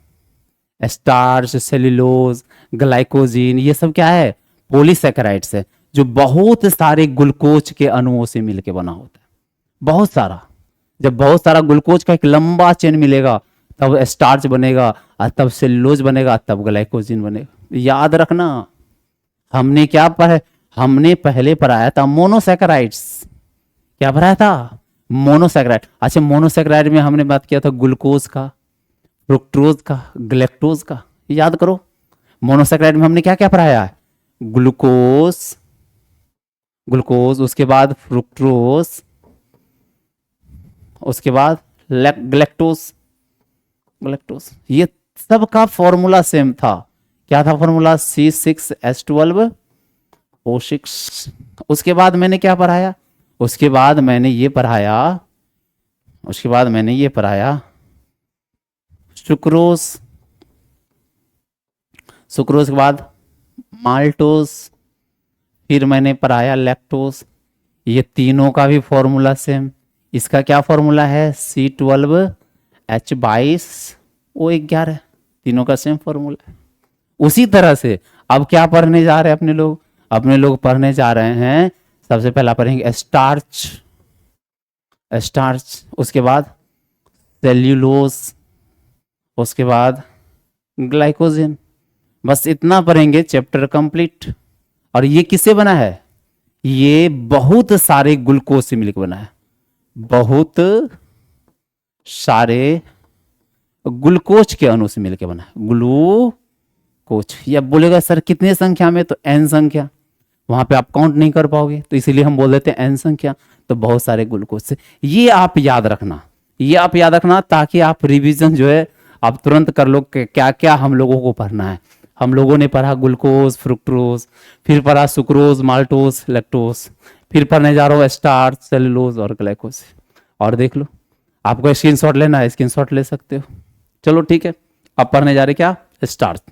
स्टार्च, सेल्यूलोज, ग्लाइकोजीन, ये सब क्या है, पॉलीसैकेराइड से, जो बहुत सारे ग्लूकोज के अणुओं से मिलकर बना होता है, बहुत सारा। जब बहुत सारा ग्लूकोज का एक लंबा चेन मिलेगा तब स्टार्च बनेगा, और तब सेल्यूलोज बनेगा, तब ग्लाइकोजीन बनेगा। याद रखना हमने क्या पढ़ा, हमने पहले पढ़ाया था मोनोसैकेराइड्स। क्या पढ़ाया था, मोनोसैकेराइड। अच्छा, मोनोसैकेराइड में हमने बात किया था ग्लूकोज का, फ्रुक्टोज का, ग्लैक्टोज का, याद करो। मोनोसैकेराइड में हमने क्या क्या पढ़ाया है? ग्लूकोज, ग्लूकोज, उसके बाद फ्रुक्टोज, उसके बाद ग्लैक्टोज, ग्लैक्टोज, ये सब का फॉर्मूला सेम था। क्या था फॉर्मूला? C6H12O6। उसके बाद मैंने क्या पढ़ाया? उसके बाद मैंने ये पढ़ाया, उसके बाद मैंने ये पढ़ाया सुक्रोज, सुक्रोज के बाद माल्टोज, फिर मैंने पढ़ाया लैक्टोज। ये तीनों का भी फॉर्मूला सेम। इसका क्या फॉर्मूला है? C12H22O11। तीनों का सेम फॉर्मूला है। उसी तरह से अब क्या पढ़ने जा रहे हैं अपने लोग? अपने लोग पढ़ने जा रहे हैं, सबसे पहला पढ़ेंगे स्टार्च, स्टार्च, उसके बाद सेल्यूलोज, उसके बाद ग्लाइकोजन। बस इतना पढ़ेंगे, चैप्टर कंप्लीट। और ये किससे बना है? ये बहुत सारे ग्लूकोज से मिलकर बना है, बहुत सारे ग्लूकोज के अणु से मिलकर बना है ग्लूकोज। या बोलेगा सर कितने संख्या में? तो n संख्या, वहां पे आप काउंट नहीं कर पाओगे, तो इसीलिए हम बोल देते हैं n संख्या। तो बहुत सारे ग्लूकोज से, ये आप याद रखना, ये आप याद रखना, ताकि आप रिवीजन जो है आप तुरंत कर लो कि क्या क्या हम लोगों को पढ़ना है। हम लोगों ने पढ़ा ग्लूकोज, फ्रुक्टोज, फिर पढ़ा सुक्रोज, माल्टोज, लैक्टोज, फिर पढ़ने जा रहा हूँ स्टार्च, सेलुलोज और ग्लाइकोज। और देख लो, आपको स्क्रीनशॉट लेना है, स्क्रीनशॉट ले सकते हो। चलो ठीक है, अब पढ़ने जा रहे क्या? स्टार्च।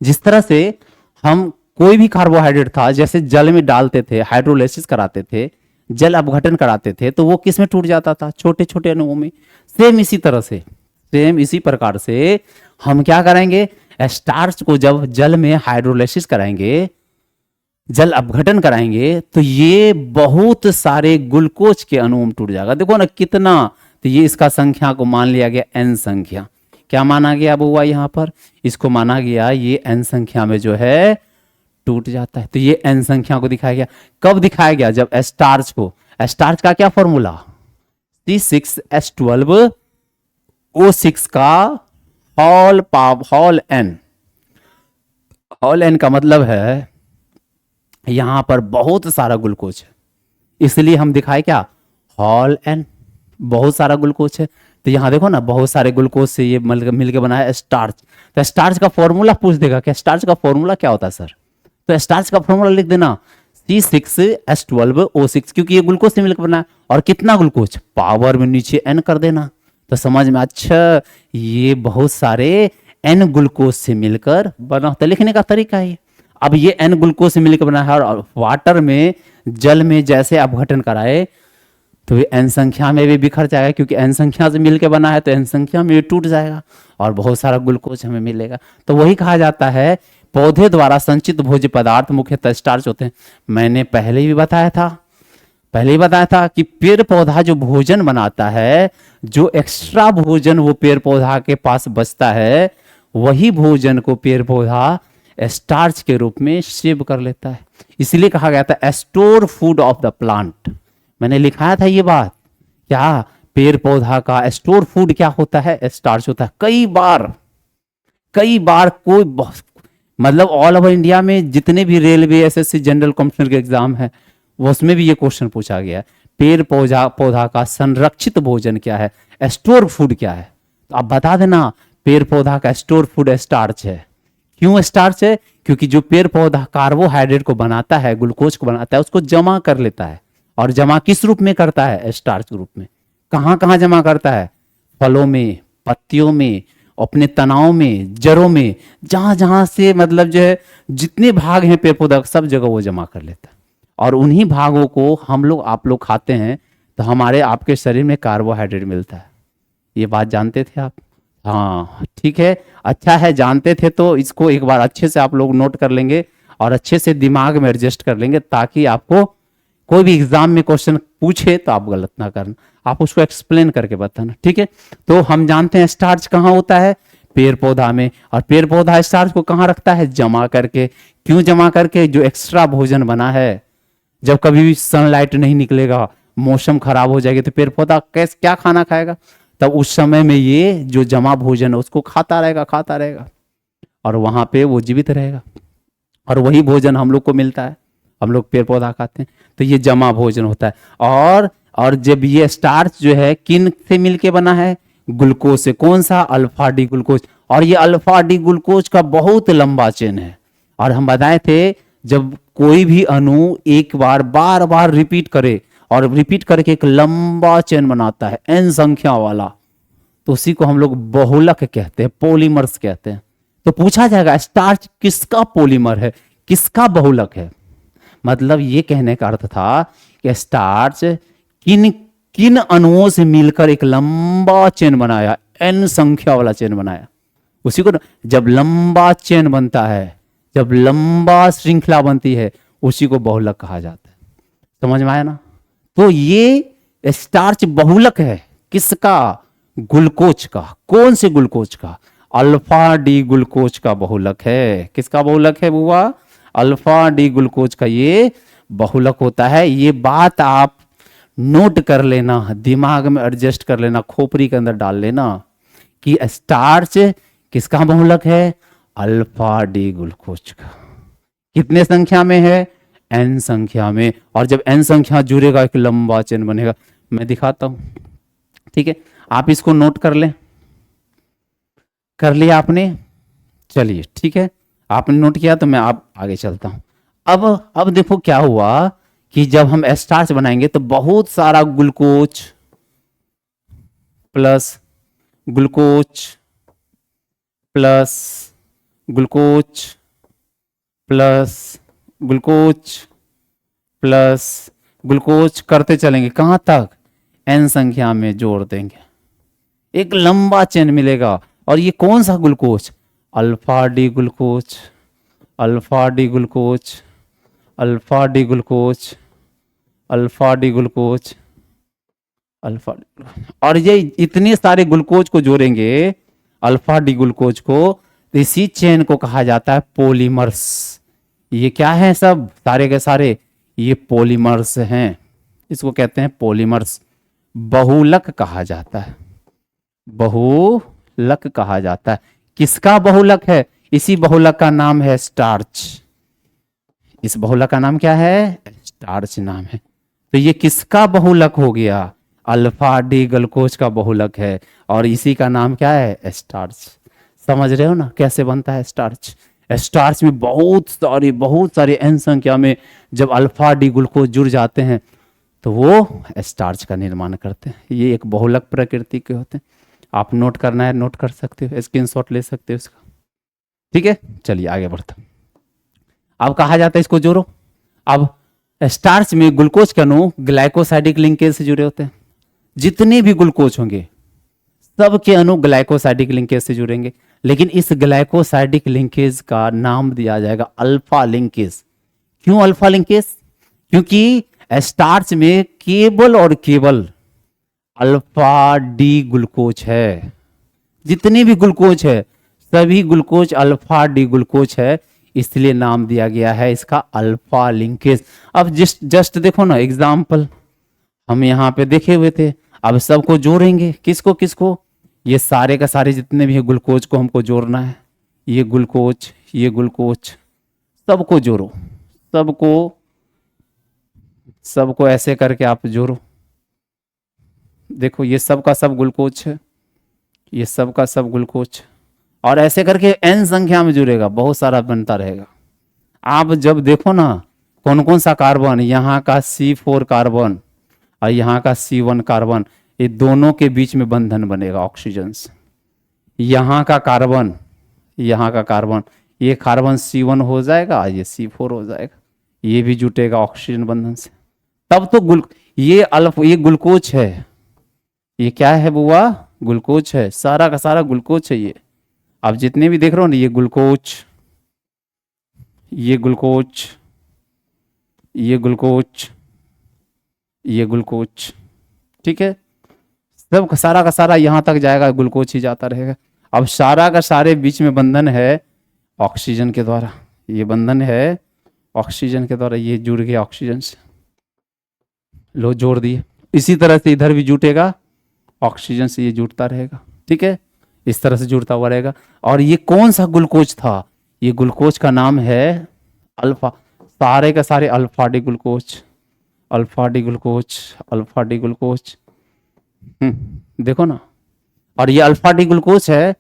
जिस तरह से हम कोई भी कार्बोहाइड्रेट था, जैसे जल में डालते थे, हाइड्रोलाइसिस कराते थे, जल अपघटन कराते थे, तो वो किस में टूट जाता था? छोटे छोटे अणुओं में। सेम इसी तरह से, सेम इसी प्रकार से हम क्या करेंगे? स्टार्च को जब जल में हाइड्रोलाइसिस कराएंगे, जल अपघटन कराएंगे, तो ये बहुत सारे ग्लूकोज के अणुओं में टूट जाएगा। देखो ना कितना, तो ये इसका संख्या को मान लिया गया n संख्या। क्या माना गया बुआ? यहां पर इसको माना गया ये n संख्या में जो है टूट जाता है। तो ये n संख्या को दिखाया गया। कब दिखाया गया? जब स्टार्च को, स्टार्च का क्या फॉर्मूला? C6H12O6 का होल n। होल n का मतलब है यहां पर बहुत सारा ग्लूकोज है, इसलिए हम दिखाए क्या? होल n, बहुत सारा ग्लूकोज है। तो यहां देखो ना, बहुत सारे ग्लूकोज से ये मिलकर बना है स्टार्च। तो स्टार्च का फॉर्मूला पूछ देगा क्या? स्टार्च का फॉर्मूला क्या होता है सर? तो स्टार्च का फॉर्मूला लिख देना C6H12O6, क्योंकि ये ग्लूकोज से मिलकर बना है। और कितना ग्लूकोज? पावर में नीचे n कर देना, तो समझ में। अच्छा, ये बहुत सारे n ग्लूकोज से मिलकर बना होता है, लिखने का तरीका है। अब ये n ग्लूकोज से मिलकर बना है, और वाटर में, जल में जैसे अपघटन कराए तो ये n संख्या में भी बिखर जाएगा, क्योंकि n संख्या से मिलकर बना है, तो n संख्या में भी टूट जाएगा और बहुत सारा ग्लूकोज हमें मिलेगा। तो वही कहा जाता है पौधे द्वारा संचित भोज्य पदार्थ मुख्यतः स्टार्च होते हैं। मैंने पहले भी बताया था कि पेड़ पौधा जो भोजन बनाता है, जो एक्स्ट्रा भोजन वो पेड़ पौधा के पास बचता है, वही भोजन को पेड़ पौधा स्टार्च के रूप में सेव कर लेता है। इसलिए कहा गया था store food of the plant. मैंने लिखाया था ये बात, क्या पेड़ पौधा का स्टोर फूड क्या होता है? स्टार्च होता है। कई बार कोई मतलब ऑल ओवर इंडिया में जितने भी रेलवे, एसएससी, जनरल कॉम्पिटिशन के एग्जाम है, उसमें भी ये क्वेश्चन पूछा गया है, पेड़ पौधा का संरक्षित भोजन क्या है, स्टोर फूड क्या है? तो आप बता देना, पेड़ पौधा का स्टोर फूड स्टार्च है। क्यों स्टार्च है? क्योंकि जो पेड़ पौधा कार्बोहाइड्रेट को बनाता है, ग्लूकोज को बनाता है, उसको जमा कर लेता है। और जमा किस रूप में करता है? स्टार्च रूप में। कहां कहां जमा करता है? फलों में, पत्तियों में, अपने तनाव में, जड़ों में, जहां जहां से मतलब जो है जितने भाग हैं पेड़ पौधा, सब जगह वो जमा कर लेता है। और उन्हीं भागों को हम लोग, आप लोग खाते हैं, तो हमारे आपके शरीर में कार्बोहाइड्रेट मिलता है। ये बात जानते थे आप? हाँ ठीक है, अच्छा है, जानते थे तो इसको एक बार अच्छे से आप लोग नोट कर लेंगे और अच्छे से दिमाग में एडजस्ट कर लेंगे, ताकि आपको कोई भी एग्जाम में क्वेश्चन पूछे तो आप गलत ना करना, आप उसको एक्सप्लेन करके बताना। ठीक है, तो हम जानते हैं स्टार्च कहाँ होता है? पेड़ पौधा में। और पेड़ पौधा स्टार्च को कहाँ रखता है? जमा करके। क्यों जमा करके? जो एक्स्ट्रा भोजन बना है, जब कभी भी सनलाइट नहीं निकलेगा, मौसम खराब हो जाएगी तो पेड़ पौधा कैसे क्या खाना खाएगा? तब उस समय में ये जो जमा भोजन है उसको खाता रहेगा और वहां पे वो जीवित रहेगा और वही भोजन हम लोग को मिलता है, हम लोग पेड़ पौधा खाते हैं, तो ये जमा भोजन होता है। और जब ये स्टार्च जो है किन से मिलके बना है? ग्लूकोज से। कौन सा? Alpha D glucose. और ये अल्फा डी ग्लूकोज का बहुत लंबा चेन है। और हम बताए थे जब कोई भी अणु एक बार बार बार रिपीट करे और रिपीट करके एक लंबा चेन बनाता है एन संख्या वाला, तो उसी को हम लोग बहुलक कहते हैं, पॉलीमर्स कहते हैं। तो पूछा जाएगा स्टार्च किसका पॉलीमर है, किसका बहुलक है? मतलब ये कहने का अर्थ था कि स्टार्च किन किन अणुओं से मिलकर एक लंबा चेन बनाया, एन संख्या वाला चेन बनाया। उसी को जब लंबा चेन बनता है, जब लंबा श्रृंखला बनती है, उसी को बहुलक कहा जाता है। समझ में आया ना? तो ये स्टार्च बहुलक है किसका? ग्लूकोज का। कौन से ग्लूकोज का? अल्फा डी ग्लूकोज का बहुलक है। किसका बहुलक है बुआ? अल्फा डी ग्लूकोज का ये बहुलक होता है। ये बात आप नोट कर लेना, दिमाग में एडजस्ट कर लेना, खोपड़ी के अंदर डाल लेना कि स्टार्च किसका बहुलक है? अल्फा डी ग्लूकोज का। कितने संख्या में है? एन संख्या में। और जब एन संख्या जुड़ेगा एक लंबा चेन बनेगा। मैं दिखाता हूं, ठीक है? आप इसको नोट कर लें। कर लिया आपने? चलिए ठीक है, आपने नोट किया तो मैं आप आगे चलता हूं। अब देखो क्या हुआ कि जब हम स्टार्च बनाएंगे तो बहुत सारा glucose plus glucose plus glucose plus glucose plus glucose करते चलेंगे। कहां तक? एन संख्या में जोड़ देंगे, एक लंबा चेन मिलेगा। और ये कौन सा glucose? Alpha D glucose, alpha D glucose, alpha D glucose, alpha D glucose, alpha. और ये इतने सारे ग्लूकोज को जोड़ेंगे, अल्फा डी ग्लूकोज को, तो इसी चेन को कहा जाता है पॉलीमर्स। ये क्या है? सब सारे के सारे ये पॉलीमर्स हैं। इसको कहते हैं पॉलीमर्स। बहुलक कहा जाता है, बहुलक कहा जाता है। किसका बहुलक है? इसी बहुलक का नाम है स्टार्च। इस बहुलक का नाम क्या है? स्टार्च नाम है। तो ये किसका बहुलक हो गया? अल्फा डी ग्लूकोज का बहुलक है और इसी का नाम क्या है? स्टार्च। समझ रहे हो ना कैसे बनता है स्टार्च? स्टार्च में बहुत सारे एन संख्या में जब अल्फा डी ग्लूकोज जुड़ जाते हैं तो वो स्टार्च का निर्माण करते हैं। ये एक बहुलक प्रकृति के होते हैं। आप नोट करना है नोट कर सकते हो, स्क्रीनशॉट ले सकते हो इसका, ठीक है? चलिए आगे बढ़ते। अब कहा जाता है इसको जोड़ो। अब स्टार्च में ग्लूकोज के अणु ग्लाइकोसाइडिक लिंकेज से जुड़े होते हैं। जितने भी ग्लूकोज होंगे सबके अणु ग्लाइकोसाइडिक लिंकेज से जुड़ेंगे, लेकिन इस ग्लाइकोसाइडिक लिंकेज का नाम दिया जाएगा अल्फा लिंकेज। क्यों अल्फा लिंकेज? क्योंकि स्टार्च में केवल और केवल अल्फा डी ग्लूकोज है। जितने भी ग्लूकोज है सभी ग्लूकोज अल्फा डी ग्लूकोज है, इसलिए नाम दिया गया है इसका अल्फा लिंकेज। अब जस्ट देखो ना, एग्जाम्पल हम यहाँ पे देखे हुए थे। अब सबको जोड़ेंगे, किसको किसको? ये सारे का सारे जितने भी है ग्लूकोज को हमको जोड़ना है। ये ग्लूकोज, ये ग्लूकोज, सबको जोड़ो, सबको ऐसे करके आप जोड़ो। देखो ये सब का सब ग्लूकोज है, ये सब का सब ग्लूकोज, और ऐसे करके एन संख्या में जुड़ेगा, बहुत सारा बनता रहेगा। आप जब देखो ना कौन कौन सा कार्बन, यहाँ का C4 कार्बन और यहाँ का C1 कार्बन, ये दोनों के बीच में बंधन बनेगा ऑक्सीजन से। यहाँ का कार्बन, यहाँ का कार्बन, ये कार्बन C1 हो जाएगा, ये C4 हो जाएगा, ये भी जुटेगा ऑक्सीजन बंधन से। तब तो ये ग्लूकोज है। ये क्या है बुआ? ग्लूकोज है, सारा का सारा ग्लूकोज है ये। आप जितने भी देख रहे हो ना, ये ग्लूकोज, ये ग्लूकोज, ये ग्लूकोज, ये ग्लूकोज, ठीक है? सब सारा का सारा यहां तक जाएगा, ग्लूकोज ही जाता रहेगा। अब सारा का सारे बीच में बंधन है ऑक्सीजन के द्वारा, ये बंधन है ऑक्सीजन के द्वारा, ये जुड़ गया ऑक्सीजन से। लो जोड़ दिए। इसी तरह से इधर भी जुटेगा, ऑक्सीजन से ये जुड़ता रहेगा, ठीक है, इस तरह से जुड़ता हुआ रहेगा। और ये कौन सा ग्लूकोज था? ये ग्लूकोज का नाम है अल्फा, सारे का सारे alpha D glucose, alpha D glucose, alpha D glucose. देखो ना, और ये अल्फा डी ग्लूकोज है,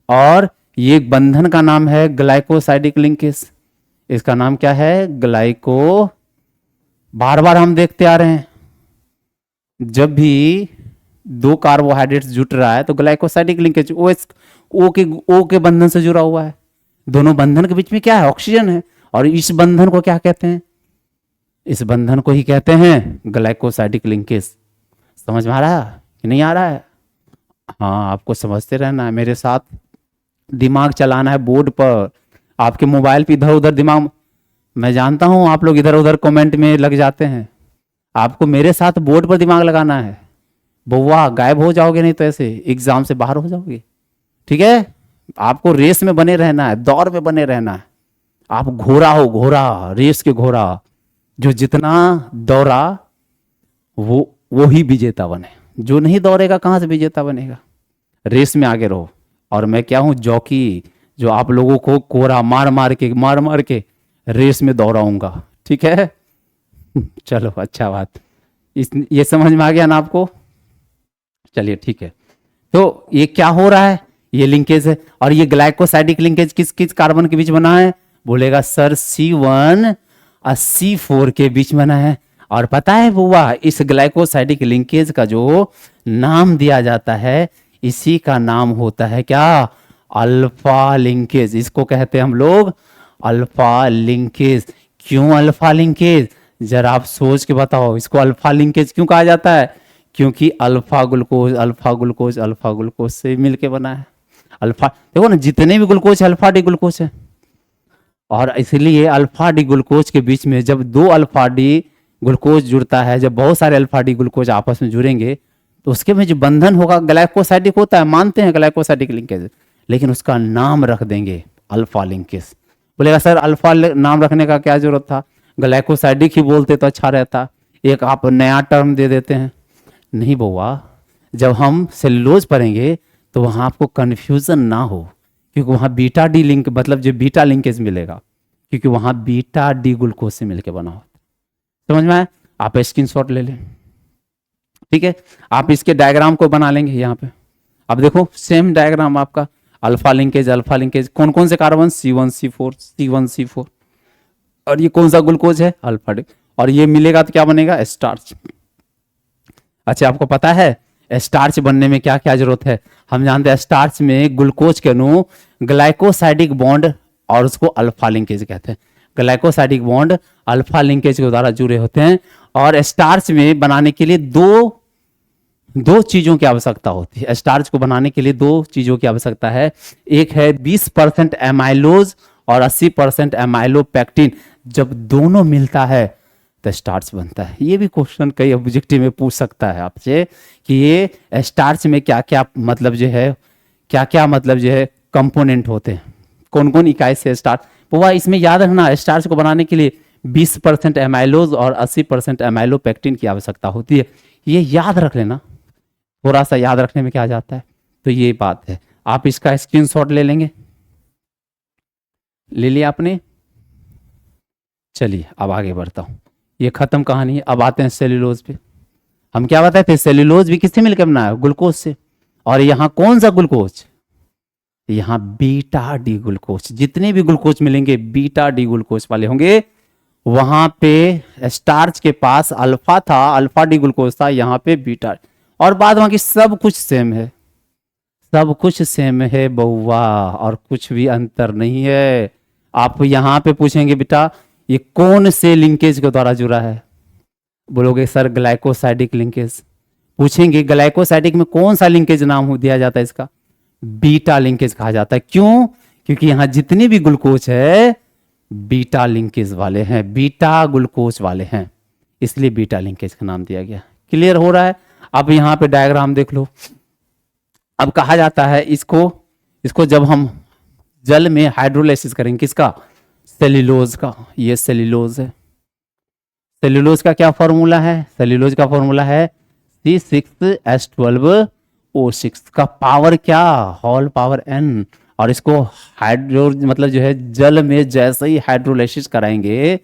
और ये बंधन का नाम है ग्लाइकोसाइडिक लिंकेज। इसका नाम क्या है? ग्लाइको। बार बार हम देखते आ रहे हैं, जब भी दो कार्बोहाइड्रेट्स जुट रहा है तो ग्लाइकोसाइडिक लिंकेज ओ के बंधन से जुड़ा हुआ है। दोनों बंधन के बीच में क्या है? ऑक्सीजन है। और इस बंधन को क्या कहते हैं? इस बंधन को ही कहते हैं ग्लाइकोसाइडिक लिंकेज। समझ में आ रहा है कि नहीं आ रहा है? हाँ, आपको समझते रहना है, मेरे साथ दिमाग चलाना है बोर्ड पर। आपके मोबाइल पे इधर उधर दिमाग, मैं जानता हूं आप लोग इधर उधर कमेंट में लग जाते हैं, आपको मेरे साथ बोर्ड पर दिमाग लगाना है। बउआ गायब हो जाओगे नहीं तो ऐसे एग्जाम से बाहर हो जाओगे, ठीक है? आपको रेस में बने रहना है, दौड़ में बने रहना है। आप घोड़ा हो, घोड़ा, रेस के घोड़ा, जो जितना दौड़ा वो ही विजेता बने। जो नहीं दौड़ेगा कहां से विजेता बनेगा? रेस में आगे रहो। और मैं क्या हूं? जॉकी, जो आप लोगों को कोरा मार मार के रेस में दौड़ाऊंगा, ठीक है? चलो, अच्छा बात, ये समझ में आ गया ना आपको? चलिए ठीक है। तो ये क्या हो रहा है? ये लिंकेज है। और ये ग्लाइकोसाइडिक लिंकेज किस किस कार्बन के बीच बना है? बोलेगा सर C1 और C4 के बीच बना है। और पता है बुआ, इस ग्लाइकोसाइडिक लिंकेज का जो नाम दिया जाता है, इसी का नाम होता है क्या? Alpha linkage. इसको कहते हैं हम लोग अल्फा लिंकेज। क्यों अल्फा लिंकेज? जरा आप सोच के बताओ, इसको अल्फा लिंकेज क्यों कहा जाता है? क्योंकि alpha glucose alpha glucose alpha glucose से मिलके बना है। अल्फा, देखो ना, जितने भी ग्लूकोज है अल्फा डी ग्लूकोज है। और इसलिए अल्फा डी ग्लूकोज के बीच में जब दो अल्फा डी ग्लूकोज जुड़ता है, जब बहुत सारे अल्फा डी ग्लूकोज आपस में जुड़ेंगे, तो उसके में जो बंधन होगा ग्लाइकोसाइडिक होता है, मानते हैं ग्लाइकोसाइडिक लिंकेज, लेकिन उसका नाम रख देंगे अल्फा लिंकेज। बोलेगा सर अल्फा नाम रखने का क्या जरूरत था? ग्लाइकोसाइडिक ही बोलते तो अच्छा रहता, एक आप नया टर्म दे देते हैं। नहीं बउआ, जब हम सेलुलोज पढ़ेंगे तो वहां आपको कंफ्यूजन ना हो, क्योंकि वहां बीटा डी लिंक, मतलब जो बीटा लिंकेज मिलेगा, क्योंकि वहां बीटा डी ग्लूकोज से मिलकर बना होता। समझ में आया? आप स्क्रीनशॉट ले लें, ठीक है? आप इसके डायग्राम को बना लेंगे यहाँ पे। अब देखो सेम डायग्राम आपका, अल्फा लिंकेज कौन कौन से कार्बन? C1 C4। और ये कौन सा ग्लूकोज है? Alpha D. और ये मिलेगा तो क्या बनेगा? स्टार्च। अच्छा, आपको पता है स्टार्च बनने में क्या क्या जरूरत है? हम जानते हैं स्टार्च में ग्लूकोज के अणु ग्लाइकोसाइडिक बॉन्ड, और उसको अल्फा लिंकेज कहते हैं। ग्लाइकोसाइडिक बॉन्ड अल्फा लिंकेज के द्वारा जुड़े होते हैं। और स्टार्च में बनाने के लिए दो चीजों की आवश्यकता होती है। स्टार्च को बनाने के लिए दो चीजों की आवश्यकता है। एक है 20% एमाइलोज और 80% एमाइलोपेक्टिन। जब दोनों मिलता है तो स्टार्च बनता है। ये भी क्वेश्चन कई ऑब्जेक्टिव में पूछ सकता है आपसे कि ये स्टार्च में क्या क्या मतलब जो है, क्या क्या मतलब जो है कंपोनेंट होते हैं, कौन कौन इकाई से स्टार्च। वो इसमें याद रखना, स्टार्च को बनाने के लिए 20% एमाइलोज और 80% एमाइलोपेक्टिन की आवश्यकता होती है। ये याद रख लेना, थोड़ा सा याद रखने में क्या जाता है। तो ये बात है, आप इसका स्क्रीनशॉट ले लेंगे। ले लिया आपने? चलिए अब आगे बढ़ता हूं, ये खत्म कहानी है। अब आते हैं सेल्यूलोज पे। हम क्या बताए थे? सेल्यूलोज भी किससे मिलकर बना है? ग्लूकोज से। और यहां कौन सा ग्लूकोज? यहां बीटा डी ग्लूकोज। जितने भी ग्लूकोज मिलेंगे बीटा डी ग्लूकोज वाले होंगे। वहां पे स्टार्च के पास अल्फा था, अल्फा डी ग्लूकोज था, यहां पे बीटा। और बाद बाकी सब कुछ सेम है, सब कुछ सेम है बउआ, और कुछ भी अंतर नहीं है। आप यहां पे पूछेंगे बेटा ये कौन से लिंकेज के द्वारा जुड़ा है? बोलोगे सर ग्लाइकोसाइडिक लिंकेज। पूछेंगे ग्लाइकोसाइडिक में कौन सा लिंकेज नाम दिया जाता है? इसका बीटा लिंकेज कहा जाता है। क्यों? क्योंकि यहां जितने भी ग्लूकोज है बीटा लिंकेज वाले हैं, बीटा ग्लूकोज वाले हैं, इसलिए बीटा लिंकेज का नाम दिया गया। क्लियर हो रहा है? अब यहां पे डायग्राम देख लो। अब कहा जाता है इसको जब हम जल में हाइड्रोलाइसिस करेंगे, किसका? सेल्यूलोज का। ये सेल्यूलोज है, सेल्यूलोज का क्या फॉर्मूला है? सेल्यूलोज का फॉर्मूला है C6H12O6 का पावर क्या? Whole power n। और इसको हाइड्रो मतलब जो है जल में जैसे ही हाइड्रोलाइसिस कराएंगे,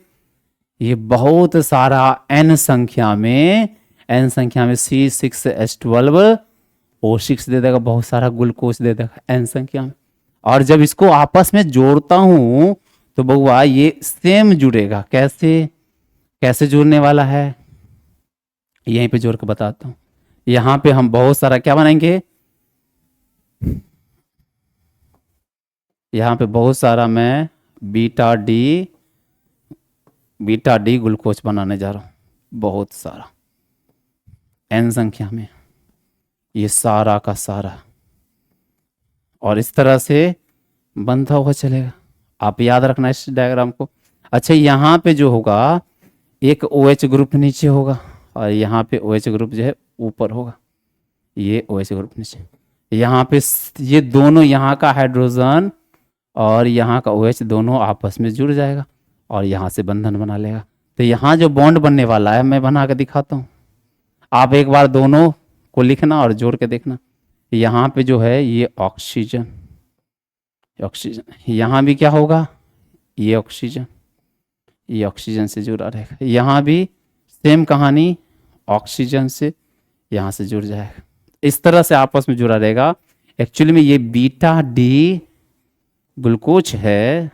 ये बहुत सारा n संख्या में C6H12O6 दे देगा, बहुत सारा ग्लूकोज दे देगा n संख्या में। और जब इसको आपस में जोड़ता हूं तो बउआ ये सेम जुड़ेगा। कैसे कैसे जुड़ने वाला है, यहीं पे जोड़ के बताता हूं। यहां पे हम बहुत सारा क्या बनाएंगे, यहां पे बहुत सारा मैं बीटा डी ग्लूकोज बनाने जा रहा हूं, बहुत सारा n संख्या में, ये सारा का सारा। और इस तरह से बनता हुआ चलेगा। आप याद रखना इस डायग्राम को। अच्छा, यहाँ पे जो होगा एक OH ग्रुप नीचे होगा और यहाँ पे OH ग्रुप जो है ऊपर होगा, ये OH ग्रुप नीचे। यहाँ पे ये दोनों, यहाँ का हाइड्रोजन और यहाँ का OH दोनों आपस में जुड़ जाएगा और यहाँ से बंधन बना लेगा। तो यहाँ जो बॉन्ड बनने वाला है मैं बना के दिखाता हूँ, आप एक बार दोनों को लिखना और जोड़ के देखना। यहाँ पे जो है ये ऑक्सीजन, यहाँ भी क्या होगा, ये ऑक्सीजन से जुड़ा रहेगा। यहाँ भी सेम कहानी, ऑक्सीजन से यहाँ से जुड़ जाएगा। इस तरह से आपस में जुड़ा रहेगा। एक्चुअली में ये बीटा डी ग्लूकोज है,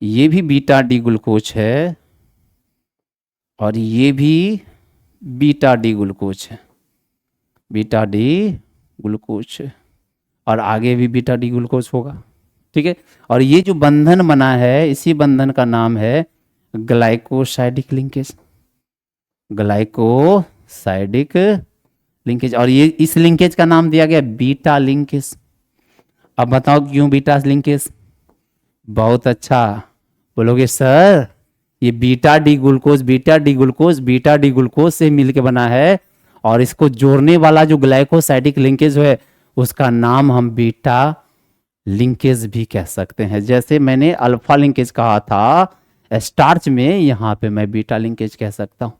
ये भी बीटा डी ग्लूकोज है और ये भी बीटा डी ग्लूकोज है, बीटा डी ग्लूकोज है और आगे भी बीटा डी ग्लूकोज होगा। ठीक है, और ये जो बंधन बना है इसी बंधन का नाम है ग्लाइकोसाइडिक लिंकेज, ग्लाइकोसाइडिक लिंकेज। और ये इस लिंकेज का नाम दिया गया बीटा लिंकेज। अब बताओ क्यों बीटा लिंकेज? बहुत अच्छा बोलोगे सर, ये बीटा डी ग्लूकोज से मिलके बना है और इसको जोड़ने वाला जो ग्लाइकोसाइडिक लिंकेज है उसका नाम हम बीटा लिंकेज भी कह सकते हैं। जैसे मैंने अल्फा लिंकेज कहा था स्टार्च में, यहाँ पे मैं बीटा लिंकेज कह सकता हूँ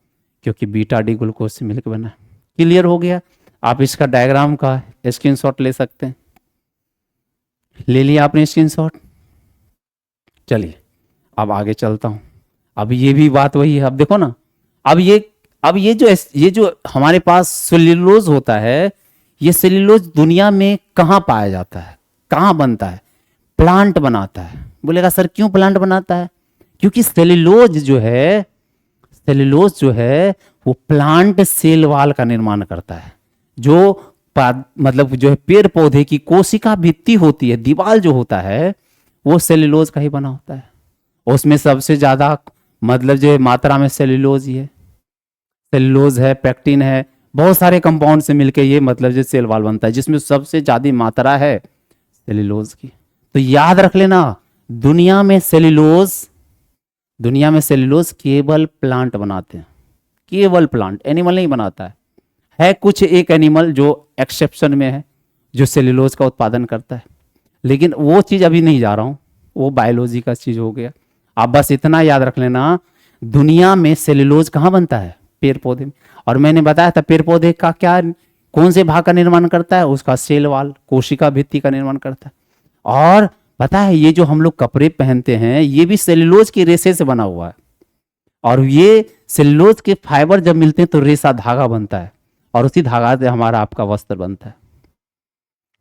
क्योंकि बीटा डी ग्लूकोज से मिलकर बना है। क्लियर हो गया? आप इसका डायग्राम का स्क्रीनशॉट ले सकते हैं। ले लिया आपने स्क्रीनशॉट? चलिए अब आगे चलता हूँ। अब ये भी बात वही है। अब देखो ना, अब ये जो हमारे पास सेल्यूलोज होता है, ये सेल्यूलोज दुनिया में कहाँ पाया जाता है, कहाँ बनता है? प्लांट बनाता है। बोलेगा सर क्यों प्लांट बनाता है? क्योंकि सेल्यूलोज जो है वो प्लांट सेल वाल का निर्माण करता है। जो मतलब जो है पेड़ पौधे की कोशिका भित्ति होती है, दीवार जो होता है वो सेल्यूलोज का ही बना होता है। उसमें सबसे ज्यादा मतलब जो है मात्रा में सेल्यूलोज ही है, सेल्यूलोज है, पेक्टिन है, बहुत सारे कंपाउंड से मिलकर ये मतलब जो सेल वाल बनता है, जिसमें सबसे ज्यादा मात्रा है सेल्यूलोज की। तो याद रख लेना, दुनिया में सेल्यूलोज केवल प्लांट बनाते हैं, केवल प्लांट, एनिमल नहीं बनाता है कुछ एक एनिमल जो एक्सेप्शन में है जो सेल्यूलोज का उत्पादन करता है, लेकिन वो चीज अभी नहीं जा रहा हूं, वो बायोलॉजी का चीज हो गया। आप बस इतना याद रख लेना, दुनिया में सेल्यूलोज कहाँ बनता है? पेड़ पौधे में। और मैंने बताया था पेड़ पौधे का क्या, कौन से भाग का निर्माण करता है? उसका सेल वाल, कोशिका भित्ति का निर्माण करता है। और पता है ये जो हम लोग कपड़े पहनते हैं ये भी सेल्यूलोज की रेशे से बना हुआ है, और ये सेल्यूलोज के फाइबर जब मिलते हैं तो रेशा धागा बनता है और उसी धागा से हमारा आपका वस्त्र बनता है।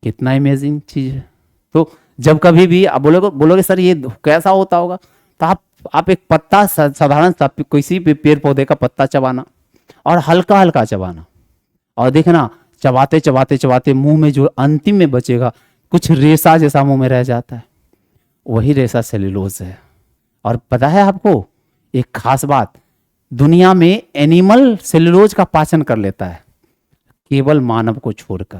कितना अमेजिंग चीज है। तो जब कभी भी आप बोलोगे सर ये कैसा होता होगा, तो आप एक पत्ता, साधारण सा किसी भी पेड़ पौधे का पत्ता चबाना और हल्का हल्का चबाना और देखना चबाते चबाते चबाते मुंह में जो अंतिम में बचेगा कुछ रेशा जैसा मुंह में रह जाता है, वही रेशा सेल्यूलोज है। और पता है आपको एक खास बात, दुनिया में एनिमल सेल्यूलोज का पाचन कर लेता है, केवल मानव को छोड़कर।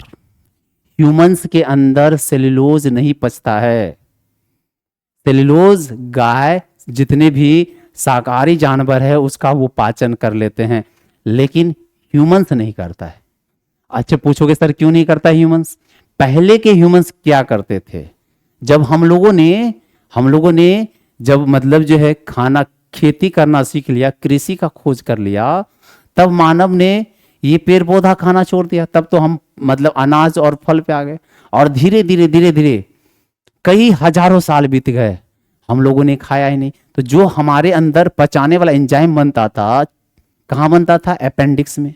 ह्यूमंस के अंदर सेल्यूलोज नहीं पचता है। सेल्यूलोज गाय, जितने भी शाकाहारी जानवर है उसका वो पाचन कर लेते हैं, लेकिन ह्यूमंस नहीं करता है। अच्छा पूछोगे सर क्यों नहीं करता ह्यूमंस? पहले के ह्यूमंस क्या करते थे? जब हम लोगों ने जब मतलब जो है खाना खेती करना सीख लिया, कृषि का खोज कर लिया, तब मानव ने ये पेड़ पौधा खाना छोड़ दिया, तब तो हम मतलब अनाज और फल पे आ गए। और धीरे धीरे कई हजारों साल बीत गए, हम लोगों ने खाया ही नहीं। तो जो हमारे अंदर पचाने वाला एंजाइम बनता था, कहाँ बनता था? अपेंडिक्स में।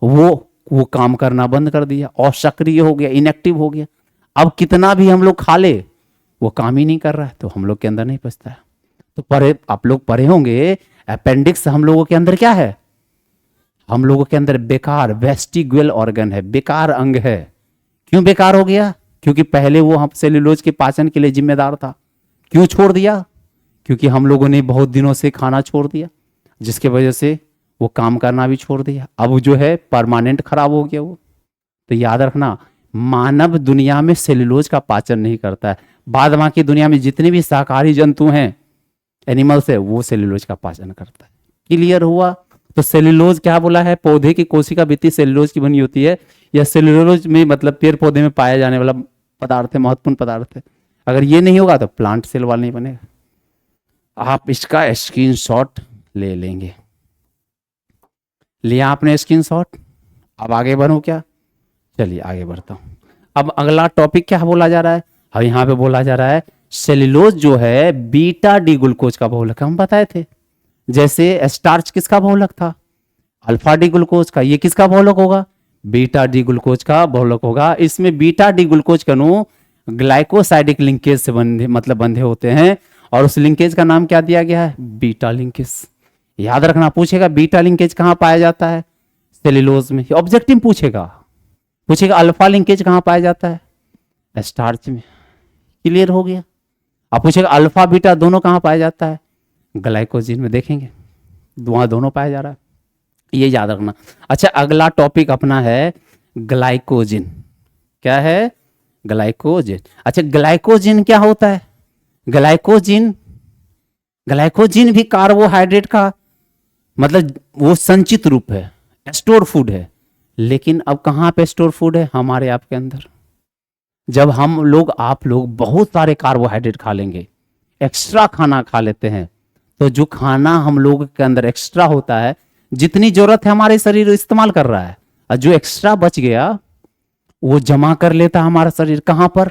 वो काम करना बंद कर दिया और सक्रिय हो गया, इनएक्टिव हो गया। अब कितना भी हम लोग खा ले, वो काम ही नहीं कर रहा है, तो हम लोग के अंदर नहीं पचता है। तो पढ़े, आप लोग पढ़े होंगे, अपेंडिक्स हम लोगों के अंदर क्या है? हम लोगों के अंदर बेकार वेस्टिग्युअल ऑर्गन है, बेकार अंग है। क्यों बेकार हो गया? क्योंकि पहले वो हम सेल्यूलोज के पाचन के लिए जिम्मेदार था। क्यों छोड़ दिया? क्योंकि हम लोगों ने बहुत दिनों से खाना छोड़ दिया, जिसके वजह से वो काम करना भी छोड़ दिया। अब जो है परमानेंट खराब हो गया वो। तो याद रखना, मानव दुनिया में सेल्यूलोज का पाचन नहीं करता है। बाद बाकी दुनिया में जितने भी शाकाहारी जंतु हैं, एनिमल्स है, वो सेल्यूलोज का पाचन करता है। क्लियर हुआ? तो सेल्यूलोज क्या बोला है? पौधे की कोशिका भित्ति सेल्यूलोज की बनी होती है। या सेल्यूलोज में मतलब पेड़ पौधे में पाया जाने वाला पदार्थ है, महत्वपूर्ण पदार्थ है। अगर ये नहीं होगा तो प्लांट सेल वाला नहीं बनेगा। आप इसका स्क्रीनशॉट ले लेंगे। लिया आपने स्क्रीनशॉट? अब आगे बढ़ूं क्या? चलिए आगे बढ़ता हूं। अब अगला टॉपिक क्या बोला जा रहा है? अब यहाँ पे बोला जा रहा है सेल्यूलोज जो है बीटा डी ग्लूकोज का बहुलक, हम बताए थे। जैसे स्टार्च किसका बहुलक था? अल्फा डी ग्लूकोज का। ये किसका बहुलक होगा? बीटा डी ग्लूकोज का बहुलक होगा। इसमें बीटा डी ग्लूकोज के अणु ग्लाइकोसाइडिक लिंकेज से बंधे होते हैं, और उस लिंकेज का नाम क्या दिया गया है? Beta linkage. याद रखना, पूछेगा बीटा लिंकेज कहाँ पाया जाता है? सेल्यूलोज में। ऑब्जेक्टिव पूछेगा अल्फा लिंकेज कहाँ पाया जाता है? स्टार्च में। क्लियर हो गया? अब पूछेगा अल्फा बीटा दोनों कहाँ पाया जाता है? ग्लाइकोजिन में। देखेंगे वहां दोनों पाया जा रहा है, ये याद रखना। अच्छा, अगला टॉपिक अपना है ग्लाइकोजिन। क्या है? ग्लाइकोजिन। अच्छा, ग्लाइकोजिन क्या होता है? ग्लाइकोजिन भी कार्बोहाइड्रेट का मतलब वो संचित रूप है, स्टोर फूड है। लेकिन अब कहाँ पे स्टोर फूड है? हमारे आपके अंदर। जब हम लोग आप लोग बहुत सारे कार्बोहाइड्रेट खा लेंगे, एक्स्ट्रा खाना खा लेते हैं, तो जो खाना हम लोग के अंदर एक्स्ट्रा होता है, जितनी जरूरत है हमारे शरीर इस्तेमाल कर रहा है, और जो एक्स्ट्रा बच गया वो जमा कर लेता है हमारा शरीर। कहाँ पर?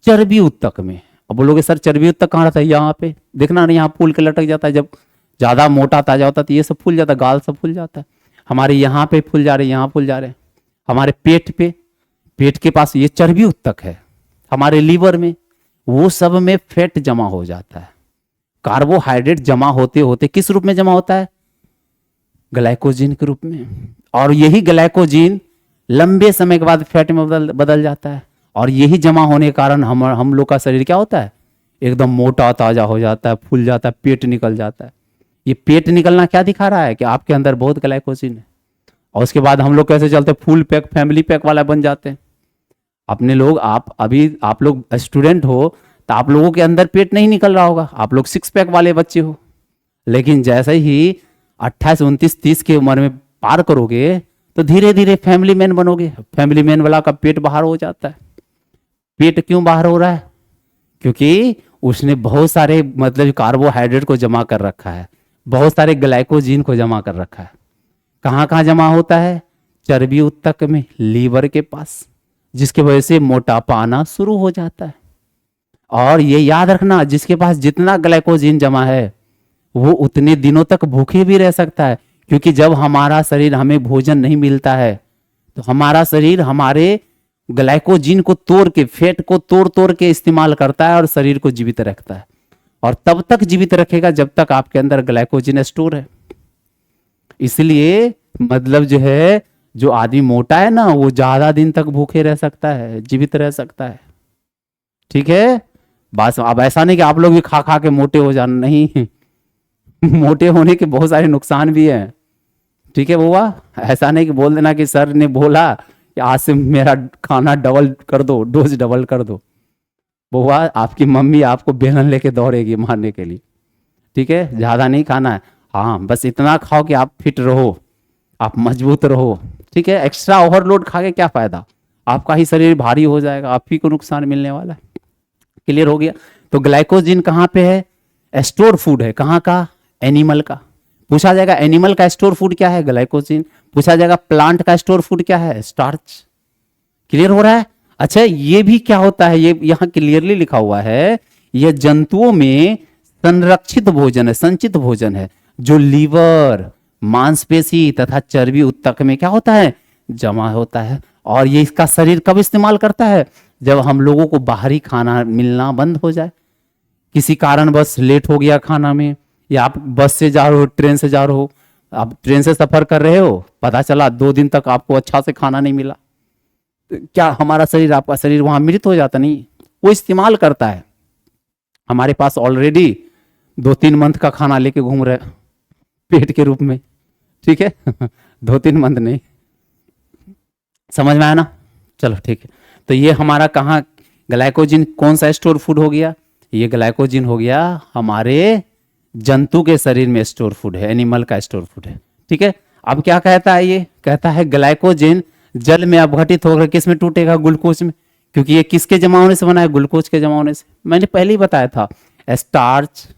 चर्बी उत्तक में। अब बोलोगे सर चर्बी उत्तक कहाँ रहता है? यहाँ पे देखना, यहाँ फूल के लटक जाता है। जब ज्यादा मोटा ताजा होता है तो ये सब फूल जाता है, गाल सब फूल जाता है। हमारे यहाँ पे फूल जा रहे हैं, यहाँ फूल जा रहे हैं। हमारे पेट के पास ये चर्बी उत्तक है। हमारे लीवर में, वो सब में फैट जमा हो जाता है। कार्बोहाइड्रेट जमा होते होते किस रूप में जमा होता है? ग्लाइकोजिन के रूप में। और यही ग्लाइकोजिन लंबे समय के बाद फैट में बदल जाता है। और यही जमा होने के कारण हम लोग का शरीर क्या होता है? एकदम मोटा ताजा हो जाता है, फूल जाता है, पेट निकल जाता है। ये पेट निकलना क्या दिखा रहा है? कि आपके अंदर बहुत ग्लाइकोजिन है। और उसके बाद हम लोग कैसे चलते? फुल पैक, फैमिली पैक वाला बन जाते हैं। अपने लोग, आप लोग स्टूडेंट हो तो आप लोगों के अंदर पेट नहीं निकल रहा होगा, आप लोग 6 पैक वाले बच्चे हो। लेकिन जैसे ही 28, 29, 30 की उम्र में पार करोगे तो धीरे धीरे फैमिली मैन बनोगे। फैमिली मैन वाला का पेट बाहर हो जाता है। पेट क्यों बाहर हो रहा है? क्योंकि उसने बहुत सारे मतलब कार्बोहाइड्रेट को जमा कर रखा है, बहुत सारे ग्लाइकोजिन को जमा कर रखा है। कहाँ कहाँ जमा होता है? चर्बी उत्तक में, लीवर के पास, जिसकी वजह से मोटापा आना शुरू हो जाता है। और ये याद रखना, जिसके पास जितना ग्लाइकोजिन जमा है वो उतने दिनों तक भूखे भी रह सकता है। क्योंकि जब हमारा शरीर, हमें भोजन नहीं मिलता है, तो हमारा शरीर हमारे ग्लाइकोजिन को तोड़ के, फैट को तोड़ के इस्तेमाल करता है और शरीर को जीवित रखता है। और तब तक जीवित रखेगा जब तक आपके अंदर ग्लाइकोजिन स्टोर है। इसलिए मतलब जो है, जो आदमी मोटा है ना, वो ज्यादा दिन तक भूखे रह सकता है, जीवित रह सकता है। ठीक है? बस अब ऐसा नहीं कि आप लोग भी खा खा के मोटे हो जाना, नहीं। मोटे होने के बहुत सारे नुकसान भी हैं। ठीक है बुआ? ऐसा नहीं कि बोल देना कि सर ने बोला कि आज से मेरा खाना डबल कर दो, डोज डबल कर दो। बुआ, आपकी मम्मी आपको बेलन लेके दौड़ेगी मारने के लिए। ठीक है? ज्यादा नहीं खाना है। हाँ, बस इतना खाओ कि आप फिट रहो, आप मजबूत रहो। ठीक है? एक्स्ट्रा ओवरलोड खा के क्या फायदा? आपका ही शरीर भारी हो जाएगा, आप ही को नुकसान मिलने वाला है। क्लियर हो गया? तो ग्लाइकोजिन कहाँ पे है? स्टोर फूड है। कहाँ का? एनिमल का। पूछा जाएगा एनिमल का स्टोर फूड क्या है, ग्लाइकोजन। पूछा जाएगा प्लांट का स्टोर फूड क्या है, स्टार्च। क्लियर हो रहा है? अच्छा, ये भी क्या होता है, ये यहां क्लियरली लिखा हुआ है, ये जंतुओं में संरक्षित भोजन है, संचित भोजन है, जो लीवर, मांसपेशी तथा चर्बी उत्तक में क्या होता है, जमा होता है। और ये इसका शरीर कब इस्तेमाल करता है, जब हम लोगों को बाहरी खाना मिलना बंद हो जाए, किसी कारण बस लेट हो गया खाना में, या आप बस से जा रहे हो, ट्रेन से जा रहे हो, आप ट्रेन से सफर कर रहे हो, पता चला 2 दिन तक आपको अच्छा से खाना नहीं मिला, तो क्या हमारा शरीर, आपका शरीर वहां मृत हो जाता? नहीं, वो इस्तेमाल करता है। हमारे पास ऑलरेडी 2-3 मंथ का खाना लेके घूम रहे पेट के रूप में, ठीक है 2-3 मंथ नहीं, समझ में आया ना? चलो ठीक है। तो ये हमारा कहाँ ग्लाइकोजन कौन सा स्टोर फूड हो गया, ये ग्लाइकोजन हो गया हमारे जंतु के शरीर में स्टोर फूड है, एनिमल का स्टोर फूड है, ठीक है। अब क्या कहता है, ये कहता है ग्लाइकोजन जल में अपघटित होकर किस में टूटेगा, ग्लूकोज में, क्योंकि ये किसके जमा होने से बना है, ग्लूकोज के जमा होने से। मैंने पहले ही बताया था, स्टार्च,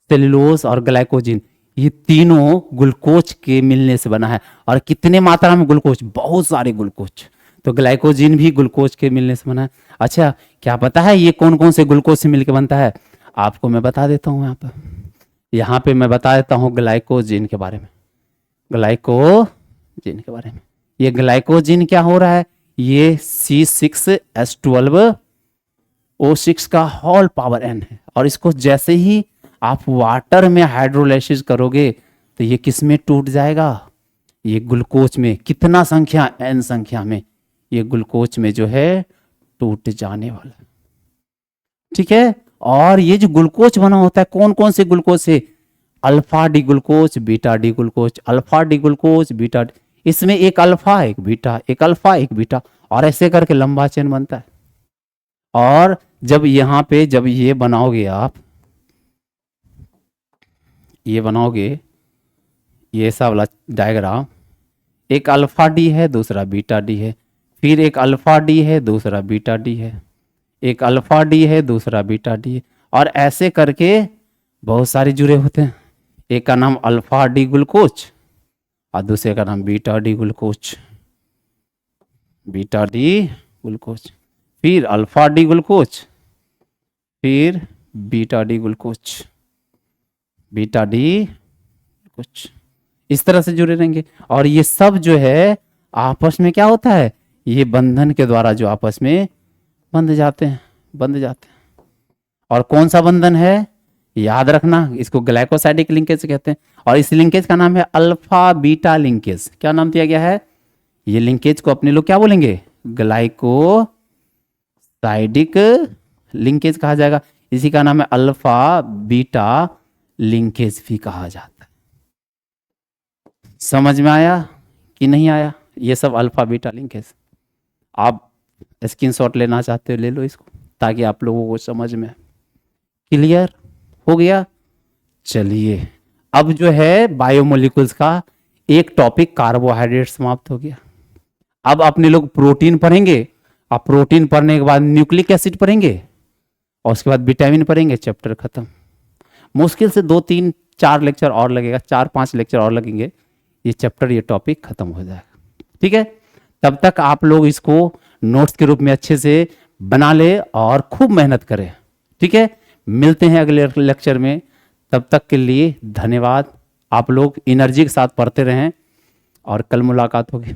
सेलुलोज और ग्लाइकोजन, ये तीनों ग्लूकोज के मिलने से बना है। और कितने मात्रा में ग्लूकोज, बहुत सारे ग्लूकोज। तो ग्लाइकोजन भी ग्लूकोज के मिलने से बना है। अच्छा, क्या पता है ये कौन कौन से ग्लूकोज से मिलकर बनता है, आपको मैं बता देता हूँ। यहाँ पे मैं बता देता हूँ ग्लाइकोजन के बारे में, ग्लाइकोजन के बारे में। ये ग्लाइकोजन क्या हो रहा है, ये C6H12O6 का होल पावर n है। और इसको जैसे ही आप वाटर में हाइड्रोलाइसिस करोगे तो ये किस में टूट जाएगा, ये ग्लूकोज में। कितना संख्या, n संख्या में ये ग्लूकोज में जो है टूट जाने वाला, ठीक है। और ये जो ग्लूकोज बना होता है कौन कौन से ग्लूकोज से, alpha D glucose, beta D glucose, alpha D glucose, beta D, इसमें एक अल्फा एक बीटा, एक अल्फा एक बीटा, और ऐसे करके लंबा चेन बनता है। और जब यहाँ पे जब ये बनाओगे आप, ये बनाओगे ये सा वाला डायग्राम, एक अल्फा डी है, दूसरा बीटा डी है, फिर एक अल्फा डी है, दूसरा बीटा डी है, एक अल्फा डी है, दूसरा बीटा डी है, और ऐसे करके बहुत सारे जुड़े होते हैं। एक का नाम अल्फा डी ग्लूकोज और दूसरे का नाम beta D glucose, beta D glucose, फिर अल्फा डी ग्लूकोज, फिर beta D glucose, beta D glucose, इस तरह से जुड़े रहेंगे। और ये सब जो है आपस में क्या होता है, ये बंधन के द्वारा जो आपस में बंध जाते हैं, बंध जाते हैं। और कौन सा बंधन है, याद रखना, इसको ग्लाइकोसाइडिक लिंकेज कहते हैं। और इस लिंकेज का नाम है अल्फा बीटा लिंकेज। क्या नाम दिया गया है, ये लिंकेज को अपने लोग क्या बोलेंगे, ग्लाइकोसाइडिक लिंकेज कहा जाएगा। इसी का नाम है अल्फा बीटा लिंकेज भी कहा जाता है। समझ में आया कि नहीं आया, ये सब अल्फा बीटा लिंकेज। आप स्क्रीनशॉट लेना चाहते हो ले लो इसको, ताकि आप लोगों को समझ में। क्लियर हो गया? चलिए, अब जो है बायोमोलिकुल्स का एक टॉपिक कार्बोहाइड्रेट समाप्त हो गया। अब अपने लोग प्रोटीन पढ़ेंगे, अब प्रोटीन पढ़ने के बाद न्यूक्लिक एसिड पढ़ेंगे, और उसके बाद विटामिन पढ़ेंगे, चैप्टर खत्म। मुश्किल से 2-3-4 लेक्चर और लगेगा, 4-5 लेक्चर और लगेंगे, ये चैप्टर, ये टॉपिक खत्म हो जाएगा, ठीक है। तब तक आप लोग इसको नोट्स के रूप में अच्छे से बना ले और खूब मेहनत करें, ठीक है। मिलते हैं अगले लेक्चर में, तब तक के लिए धन्यवाद। आप लोग एनर्जी के साथ पढ़ते रहें और कल मुलाकात होगी।